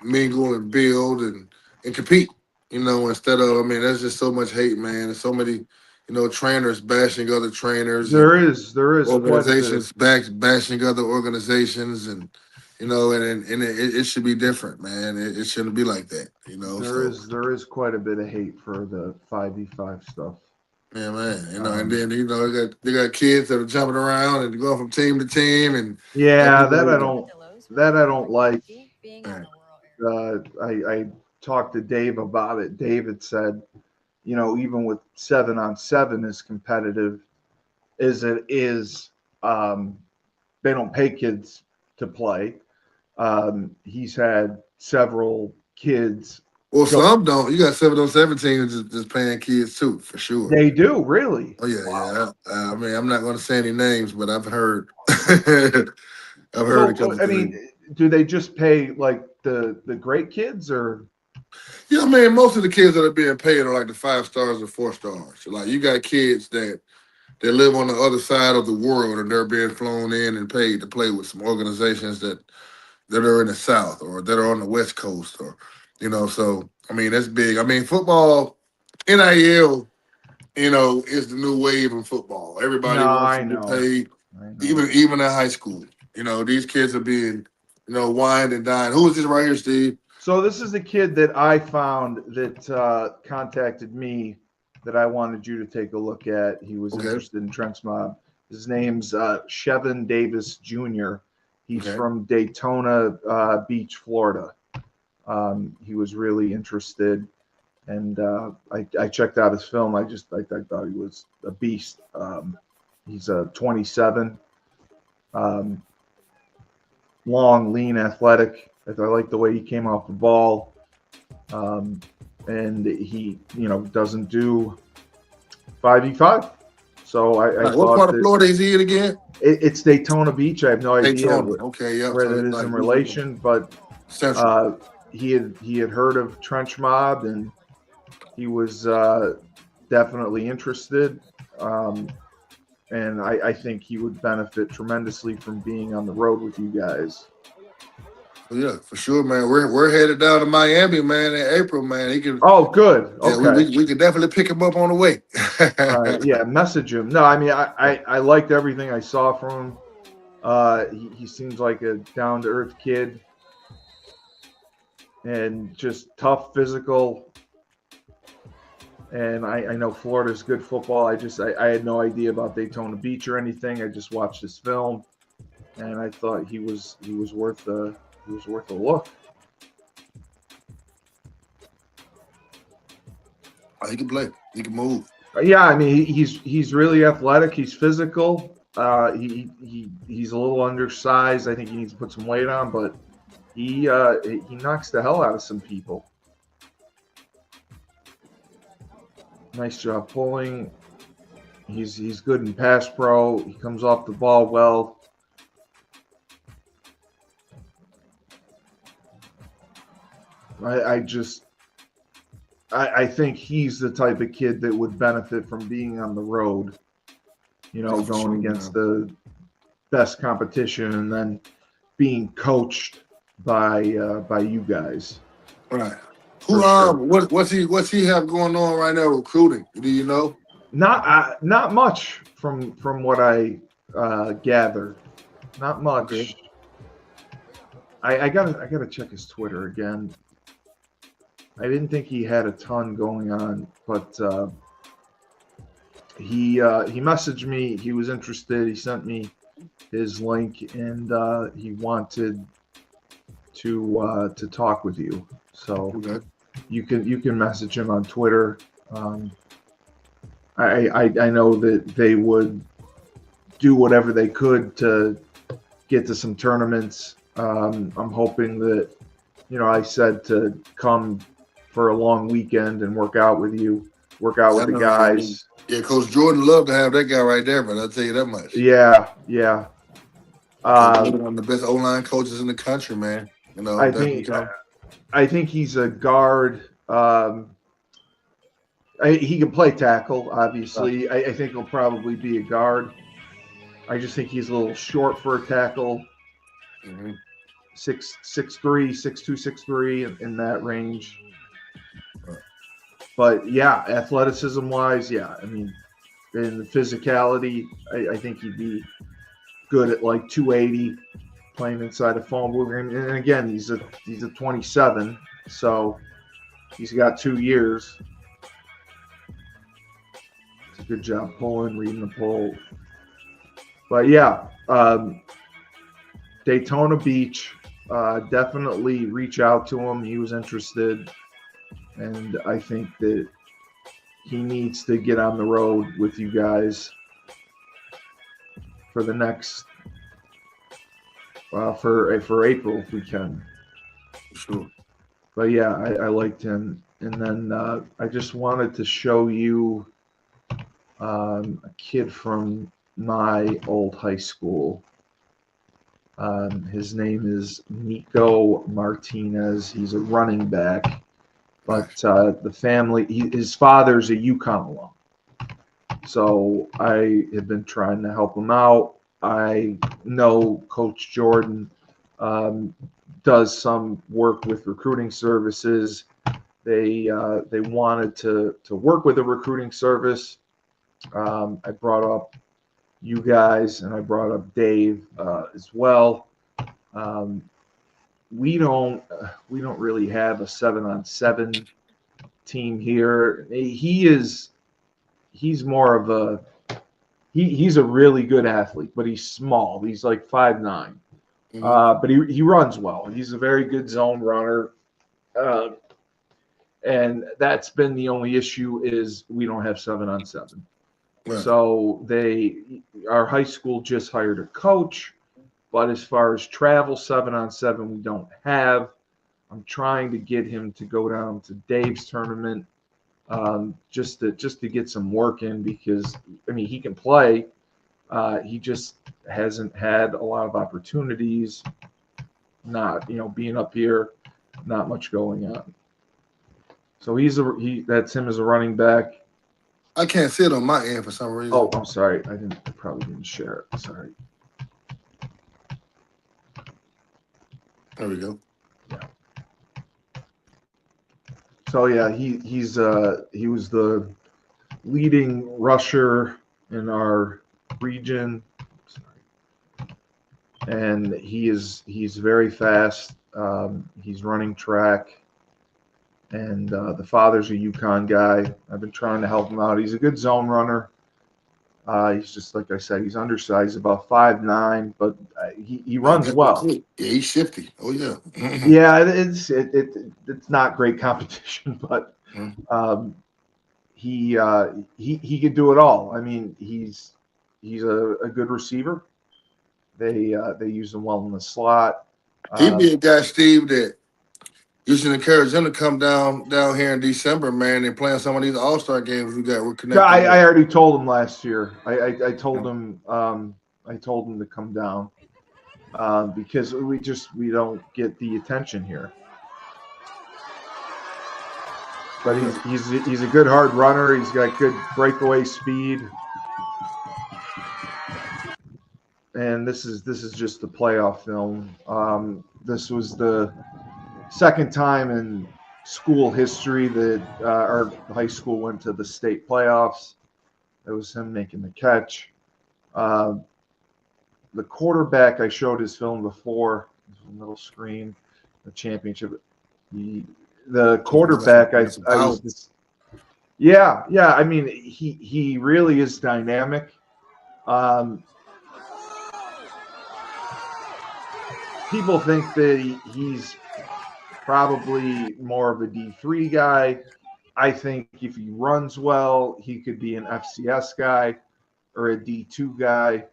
mingle and build and compete. Instead of there's just so much hate, man. There's so many trainers bashing other trainers. There is Organizations bashing other organizations, and it should be different, man. It shouldn't be like that, There is quite a bit of hate for the 5v5 stuff. Yeah, man. And then they got kids that are jumping around and going from team to team, and yeah, that I don't like. I talked to Dave about it. David said, even with 7-on-7 as competitive as it is, they don't pay kids to play. He's had several kids. Well, some don't. You got 7-on-7 teams just paying kids too, for sure. They do, really. Oh yeah, wow. Yeah. I'm not going to say any names, but I've heard. I've heard a couple. Do they just pay like the great kids, or? Yeah, most of the kids that are being paid are like the 5 stars or 4 stars. So, like, you got kids that live on the other side of the world and they're being flown in and paid to play with some organizations that are in the South or that are on the West Coast, or So that's big. Football, NIL, is the new wave in football. Everybody wants to be paid, even in high school. These kids are being wined and dined. Who is this right here, Steve? So this is the kid that I found that contacted me that I wanted you to take a look at. He was interested in Trench Mob. His name's Chevin Davis Jr. He's from Daytona Beach, Florida. He was really interested, and I checked out his film. I thought he was a beast. He's 27, long, lean, athletic. I like the way he came off the ball, and he doesn't do 5v5. So what part of Florida is he in again? It's Daytona Beach. I have no idea where that is in relation, but he had heard of Trench Mob, and he was definitely interested. And I think he would benefit tremendously from being on the road with you guys. Yeah, for sure, man. We're headed down to Miami, man, in April, man. He can. Oh, good. Okay. Yeah, we can definitely pick him up on the way. Yeah, message him. No, I liked everything I saw from him. He seems like a down to earth kid, and just tough, physical. And I know Florida's good football. I had no idea about Daytona Beach or anything. I just watched his film, and I thought he was worth a look. He can play. He can move. Yeah, he's really athletic. He's physical. He's a little undersized. I think he needs to put some weight on, but he knocks the hell out of some people. Nice job pulling. He's good in pass pro. He comes off the ball well. I think he's the type of kid that would benefit from being on the road, going against the best competition and then being coached by you guys. Right. What's he have going on right now recruiting? Do you know? Not much from what I gathered. Not much. Okay. I gotta check his Twitter again. I didn't think he had a ton going on, but he messaged me. He was interested. He sent me his link, and he wanted to talk with you. So you can message him on Twitter. I know that they would do whatever they could to get to some tournaments. I'm hoping that I said to come for a long weekend and work out with you, work out with the guys. Yeah, Coach Jordan loved to have that guy right there, but I'll tell you that much. Yeah. One of the best O-line coaches in the country, man. I think he's a guard. He can play tackle, obviously. I think he'll probably be a guard. I just think he's a little short for a tackle. 6'3", 6'2", 6'3", in that range. But yeah, athleticism-wise, yeah. I mean, in the physicality, I think he'd be good at like 280, playing inside a phone booth. And again, he's a 27, so he's got 2 years. It's a good job reading the poll. But yeah, Daytona Beach, definitely reach out to him. He was interested, and I think that he needs to get on the road with you guys for the next for April if we can. Sure. But yeah, I liked him. And then I just wanted to show you a kid from my old high school. His name is Niko Martinez. He's a running back, but the family, his father's a UConn alum. So I have been trying to help him out. I know Coach Jordan does some work with recruiting services. They wanted to work with a recruiting service. I brought up you guys, and I brought up Dave as well. We don't really have a 7-on-7 team here. He's more of a he's a really good athlete, but he's small. He's like 5'9". But he runs well. He's a very good zone runner. And that's been the only issue is we don't have 7-on-7. Right. So our high school just hired a coach, but as far as travel 7-on-7, we don't have. I'm trying to get him to go down to Dave's tournament, just to get some work in because I mean he can play. He just hasn't had a lot of opportunities. Not being up here, not much going on. So that's him as a running back. I can't see it on my end for some reason. Oh, I'm sorry. I probably didn't share it. Sorry. There we go. Yeah. So yeah, he was the leading rusher in our region. And he's very fast. He's running track. And the father's a UConn guy. I've been trying to help him out. He's a good zone runner. He's just, like I said, he's undersized, about 5'9", but he runs well. Yeah, he's shifty. Oh, yeah. Yeah, it's not great competition, but he could do it all. I mean, he's a good receiver. They use him well in the slot. He'd be a guy, Steve, that you should encourage him to come down here in December, man, and play in some of these All-Star games we got. We're connected. I already told him last year. I told him to come down because we don't get the attention here. But he's a good hard runner. He's got good breakaway speed. And this is just the playoff film. This was the second time in school history that our high school went to the state playoffs. It was him making the catch. The quarterback, I showed his film before, middle screen, the championship. The quarterback, I was yeah. I mean, he really is dynamic. People think that he's probably more of a D3 guy. I think if he runs well, he could be an FCS guy or a D2 guy.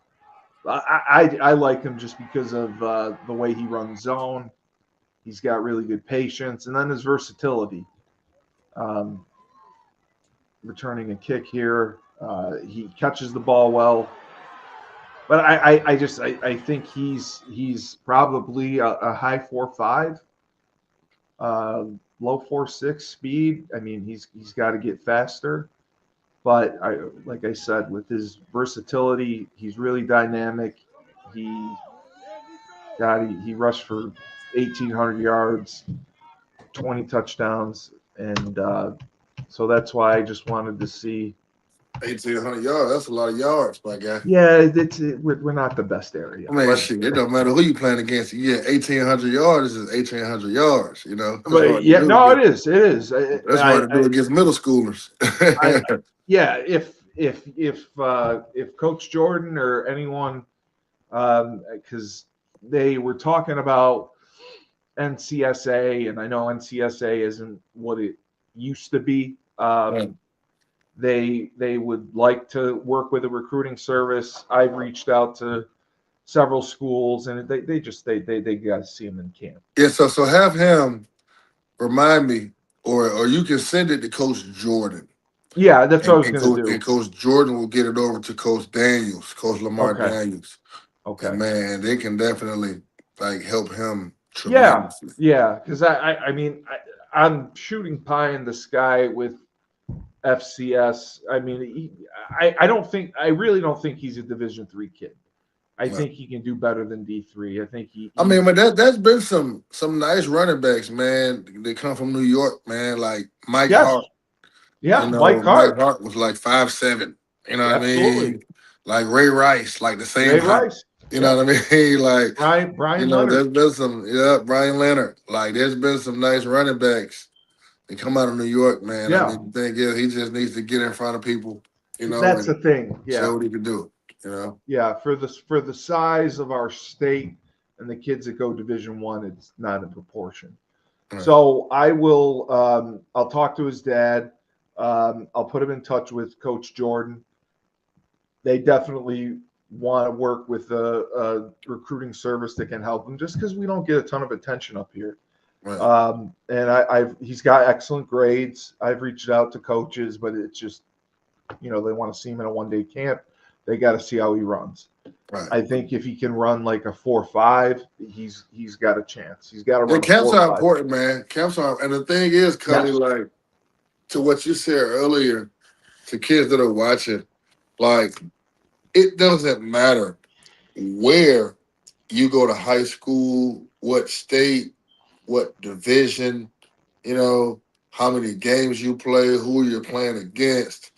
I like him just because of the way he runs zone. He's got really good patience, and then his versatility. Returning a kick here, he catches the ball well. But I think he's probably a high 4.5, low 4.6 speed. I mean, he's got to get faster. But like I said, with his versatility, he's really dynamic. He rushed for 1,800 yards, 20 touchdowns, and so that's why I just wanted to see. 1,800 yards. That's a lot of yards, my guy. Yeah, we're not the best area. I mean, but, shit, it don't matter who you playing against. Yeah, 1,800 yards is 1,800 yards. You know, but yeah, no, it is. It is. That's hard to do against middle schoolers. Yeah, if Coach Jordan or anyone, because they were talking about NCSA, and I know NCSA isn't what it used to be. Right. They would like to work with a recruiting service. I've reached out to several schools, and they got to see him in camp. Yeah, so have him remind me, or you can send it to Coach Jordan. Yeah, that's what I was going to do. And Coach Jordan will get it over to Coach Daniels, Coach Lamar Daniels. Okay. And man, they can definitely help him tremendously. Yeah, because I mean, I'm shooting pie in the sky with FCS. I mean, I really don't think he's a Division III kid. I think he can do better than D3. I think I mean, but there's been some nice running backs, man. They come from New York, man. Like Mike Hart. Yeah, you know, Mike Hart. Mike Hart was like 5'7". You know what Absolutely. I mean? Like Ray Rice, like the same Ray height. Rice. You know what I mean? Like Brian Leonard. there's been some Brian Leonard. Like there's been some nice running backs. They come out of New York, man. Yeah. I mean, the thing is, he just needs to get in front of people. You know, that's the thing. Yeah. Show what he can do. You know. Yeah, for the size of our state and the kids that go Division I, it's not in proportion. Right. So I will. I'll talk to his dad. I'll put him in touch with Coach Jordan. They definitely want to work with a recruiting service that can help him, just because we don't get a ton of attention up here. Right. And he's got excellent grades. I've reached out to coaches, but it's just, they want to see him in a one-day camp. They got to see how he runs. Right. I think if he can run like a 4.5, he's got a chance. He's got to run. Camps are important, man. Camps are, and the thing is, Cuddy, like to what you said earlier, to kids that are watching, like it doesn't matter where you go to high school, what state, what division, how many games you play, who you're playing against.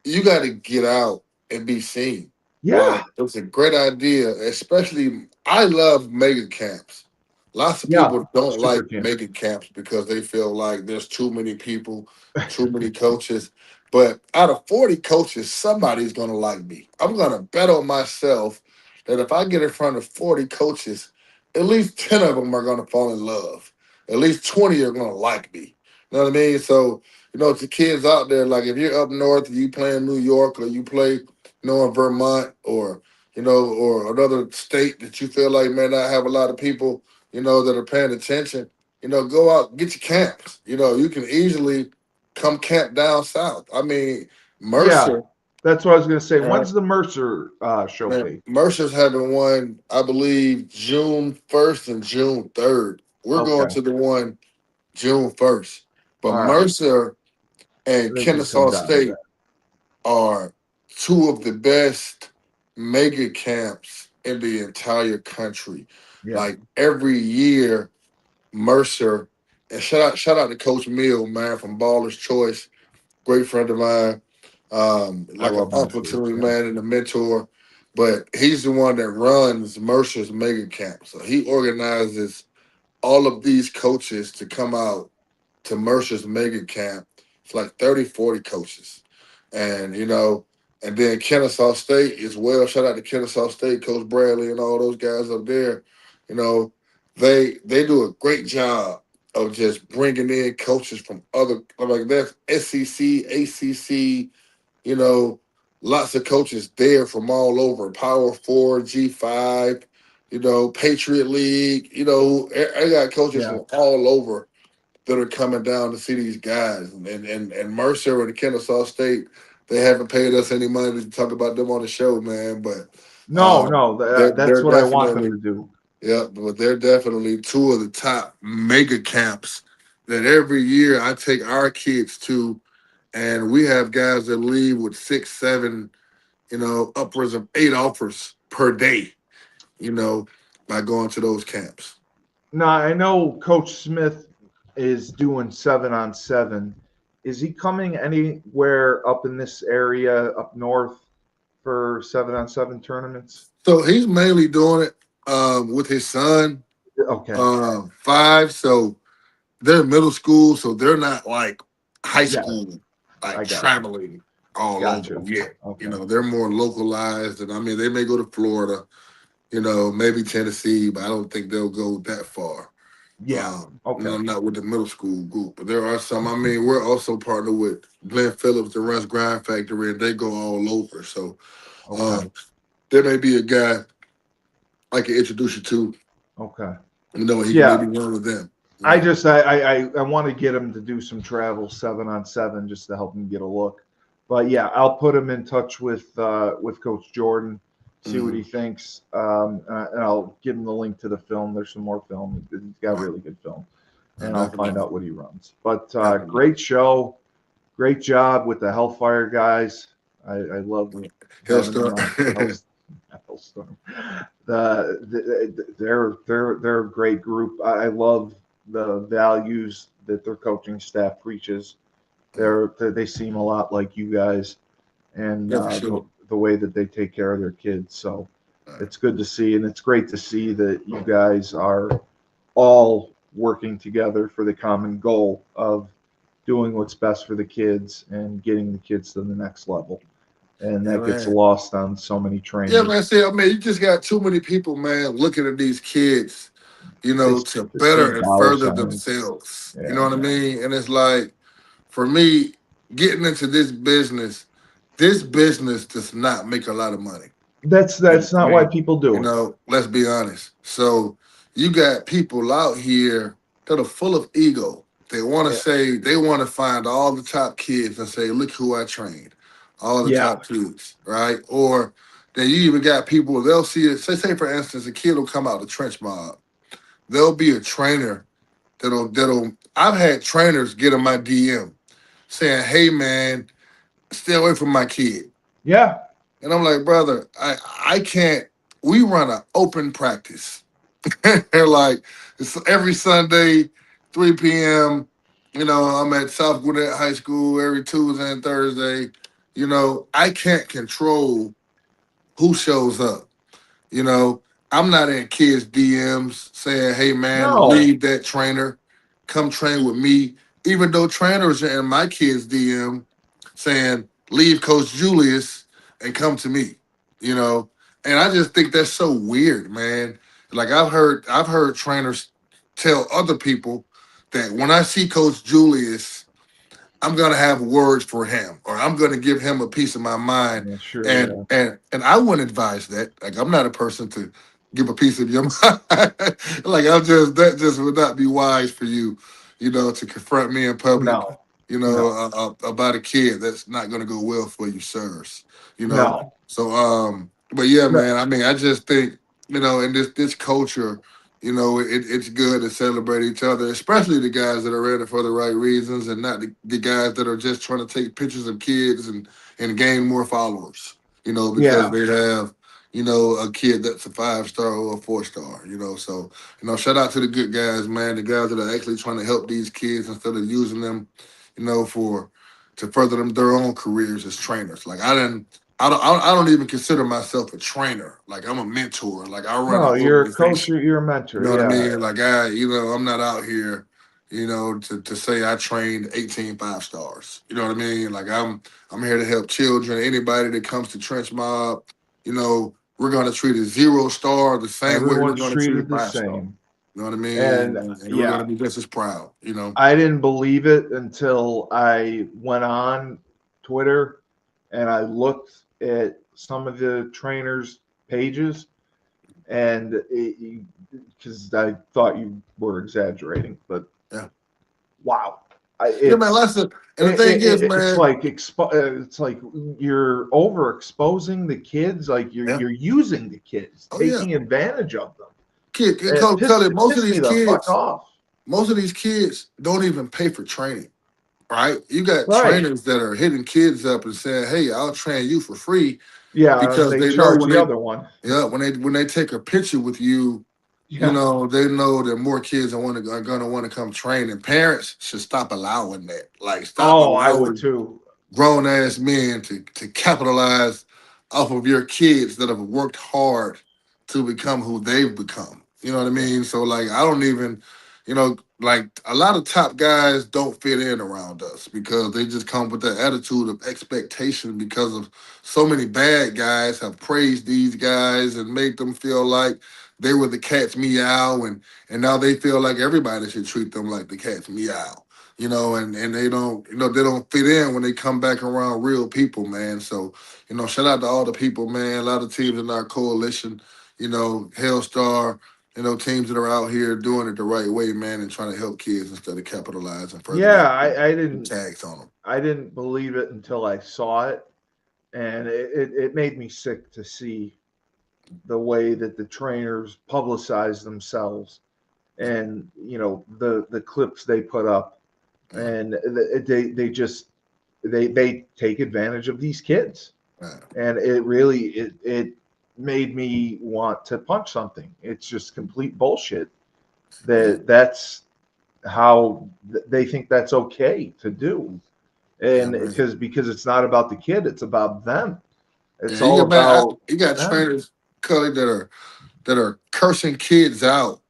You got to get out and be seen. Yeah. It's a great idea, especially I love mega camps. Lots of people don't like mega camps because they feel like there's too many people, too many coaches. But out of 40 coaches, somebody's going to like me. I'm going to bet on myself that if I get in front of 40 coaches, at least 10 of them are going to fall in love. At least 20 are going to like me. You know what I mean? So, to kids out there, like if you're up north and you play in New York or you play, in Vermont or, or another state that you feel like may not have a lot of people, that are paying attention, go out, get your camps. You can easily come camp down south. I mean, Mercer. Yeah, that's what I was going to say. When's the Mercer show be? Mercer's having one, I believe, June 1st and June 3rd. We're going to the one June 1st. But Mercer and Kennesaw State are two of the best mega camps in the entire country. Yeah. Like every year, Mercer, and shout out to Coach Mill, man, from Baller's Choice, great friend of mine, like an uncle to me, man, and a mentor. But he's the one that runs Mercer's mega camp. So he organizes all of these coaches to come out to Mercer's mega camp. It's like 30, 40 coaches. And, and then Kennesaw State as well. Shout out to Kennesaw State, Coach Bradley and all those guys up there. They do a great job of just bringing in coaches from other, like that's SEC, ACC, lots of coaches there from all over, Power 4, G5, Patriot League. I got coaches from all over that are coming down to see these guys. And Mercer and Kennesaw State, they haven't paid us any money to talk about them on the show, man. But that's what I want them to do. Yeah, but they're definitely two of the top mega camps that every year I take our kids to, and we have guys that leave with 6, 7, upwards of 8 offers per day, by going to those camps. Now, I know Coach Smith is doing 7-on-7. Is he coming anywhere up in this area up north for 7-on-7 tournaments? So he's mainly doing it with his son, Okay. 5. So they're middle school, so they're not like high school, like traveling all over yet. Okay. They're more localized, and they may go to Florida, maybe Tennessee, but I don't think they'll go that far. Yeah. Not with the middle school group, but there are some. We're also partnered with Glenn Phillips, that runs Grind Factory, and they go all over. So there may be a guy I can introduce you to. Okay. He can maybe run with them. I want to get him to do some travel 7-on-7 just to help him get a look. But yeah, I'll put him in touch with Coach Jordan, see what he thinks, and I'll give him the link to the film. There's some more film. He's got really good film, and I'll find out what he runs. But great show, great job with the Hellfire guys. I love Hellstar. Hellstar. They're a great group. I love the values that their coaching staff preaches. They seem a lot like you guys, and the way that they take care of their kids. So it's good to see, and it's great to see that you guys are all working together for the common goal of doing what's best for the kids and getting the kids to the next level. And that gets lost on so many trainers. Yeah, man. You just got too many people, man, looking at these kids, to better and further themselves. Yeah, you know what I mean? And it's like, for me, getting into this business does not make a lot of money. That's not why people do it. Let's be honest. So you got people out here that are full of ego. They want to say, they want to find all the top kids and say, look who I trained. All the top kids, right? Or then you even got people, they'll see it. Say for instance, a kid will come out the trench mob. There'll be a trainer that'll I've had trainers get in my DM saying, hey man, stay away from my kid. Yeah. And I'm like, brother, I can't. We run an open practice. They're like, it's every Sunday, 3 p.m. I'm at South Gwinnett High School every Tuesday and Thursday. I can't control who shows up. I'm not in kids' DMs saying, hey, man, leave that trainer. Come train with me. Even though trainers are in my kids' DM saying, leave Coach Julius and come to me. And I just think that's so weird, man. Like I've heard trainers tell other people that when I see Coach Julius, I'm gonna have words for him, or I'm gonna give him a piece of my mind. Yeah, sure, and I wouldn't advise that. Like I'm not a person to give a piece of your mind. Like that just would not be wise for you, to confront me in public. About a kid that's not gonna go well for you, sirs. So but yeah, man. I just think in this culture. It's good to celebrate each other, especially the guys that are in it for the right reasons and not the guys that are just trying to take pictures of kids and gain more followers, because they have, a kid that's a 5-star or a 4-star, So, shout out to the good guys, man, the guys that are actually trying to help these kids instead of using them, to further their own careers as trainers. Like I don't even consider myself a trainer. Like I'm a mentor. Like I run. No, you're a coach. You're a mentor. You know what I mean? Like I'm not out here, to say I trained 18 5-stars. You know what I mean? Like I'm here to help children. Anybody that comes to Trench Mob, we're gonna treat a 0-star the same way we're gonna treat a 5-star. You know what I mean? And we're gonna be just as proud. I didn't believe it until I went on Twitter and I looked at some of the trainers' pages, And because I thought you were exaggerating, but Yeah. wow. Yeah, man. Listen, and the thing is, man, it's like you're overexposing the kids, like Yeah. you're using the kids, Oh, yeah. taking advantage of them. Cully, most of Piss me these the fuck kids, off. most of these kids don't even pay for training, right? You got Right. trainers that are hitting kids up and saying, "Hey, I'll train you for free," Yeah, because they they know charge when the they, other one. yeah, when they take a picture with you, Yeah. you know, they know that more kids are gonna want to come train, and parents should stop allowing that. Like, stop Oh, I would allowing too. grown ass men to capitalize off of your kids that have worked hard to become who they've become. You know what I mean? So like I don't even, like a lot of top guys don't fit in around us because they just come with that attitude of expectation because of so many bad guys have praised these guys and made them feel like they were the cat's meow, and now they feel like everybody should treat them like the cat's meow. And they don't, they don't fit in when they come back around real people, man. So, shout out to all the people, man. A lot of teams in our coalition, Hellstar, teams that are out here doing it the right way, man, and trying to help kids instead of capitalizing further. Yeah, I didn't tags on them. I didn't believe it until I saw it, and it made me sick to see the way that the trainers publicize themselves, and the clips they put up, and they take advantage of these kids, and it made me want to punch something. It's just complete bullshit. That's how they think that's okay to do, and because it's not about the kid, it's about them. It's all about you got them. trainers, Cully, that are cursing kids out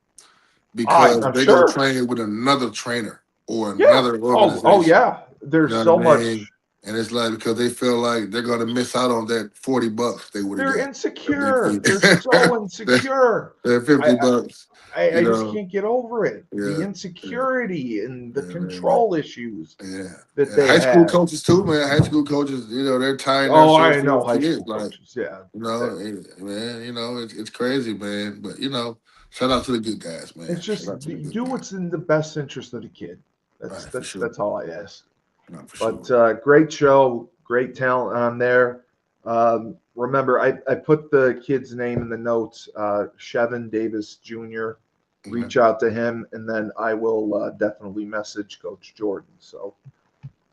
because I'm they go sure. train with another trainer or Yeah. another organization. Oh yeah. There's so much. And it's like because they feel like they're gonna miss out on that $40 they would have got. They're insecure. They're so insecure. They're $50. I just can't get over it. Yeah, The insecurity and the Yeah, control issues Yeah. that they high school have. coaches too, man. High school coaches, they're tying their Oh, I shirts to know those high kids. school Like, coaches. Yeah. man, it's crazy, man. But shout out to the good guys, man. It's just Shout out to the good do guys. what's in the best interest of the kid. Right, for sure. That's all I ask. No, for But sure. great show, great talent on there. Remember, I put the kid's name in the notes, Chevin Davis Jr. Reach out to him, and then I will definitely message Coach Jordan. So,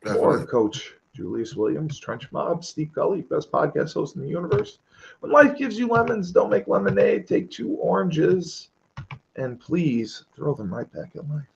for Coach Julius Williams, Trench Mob, Steve Gully, best podcast host in the universe. When life gives you lemons, don't make lemonade. Take 2 oranges, and please throw them right back at life.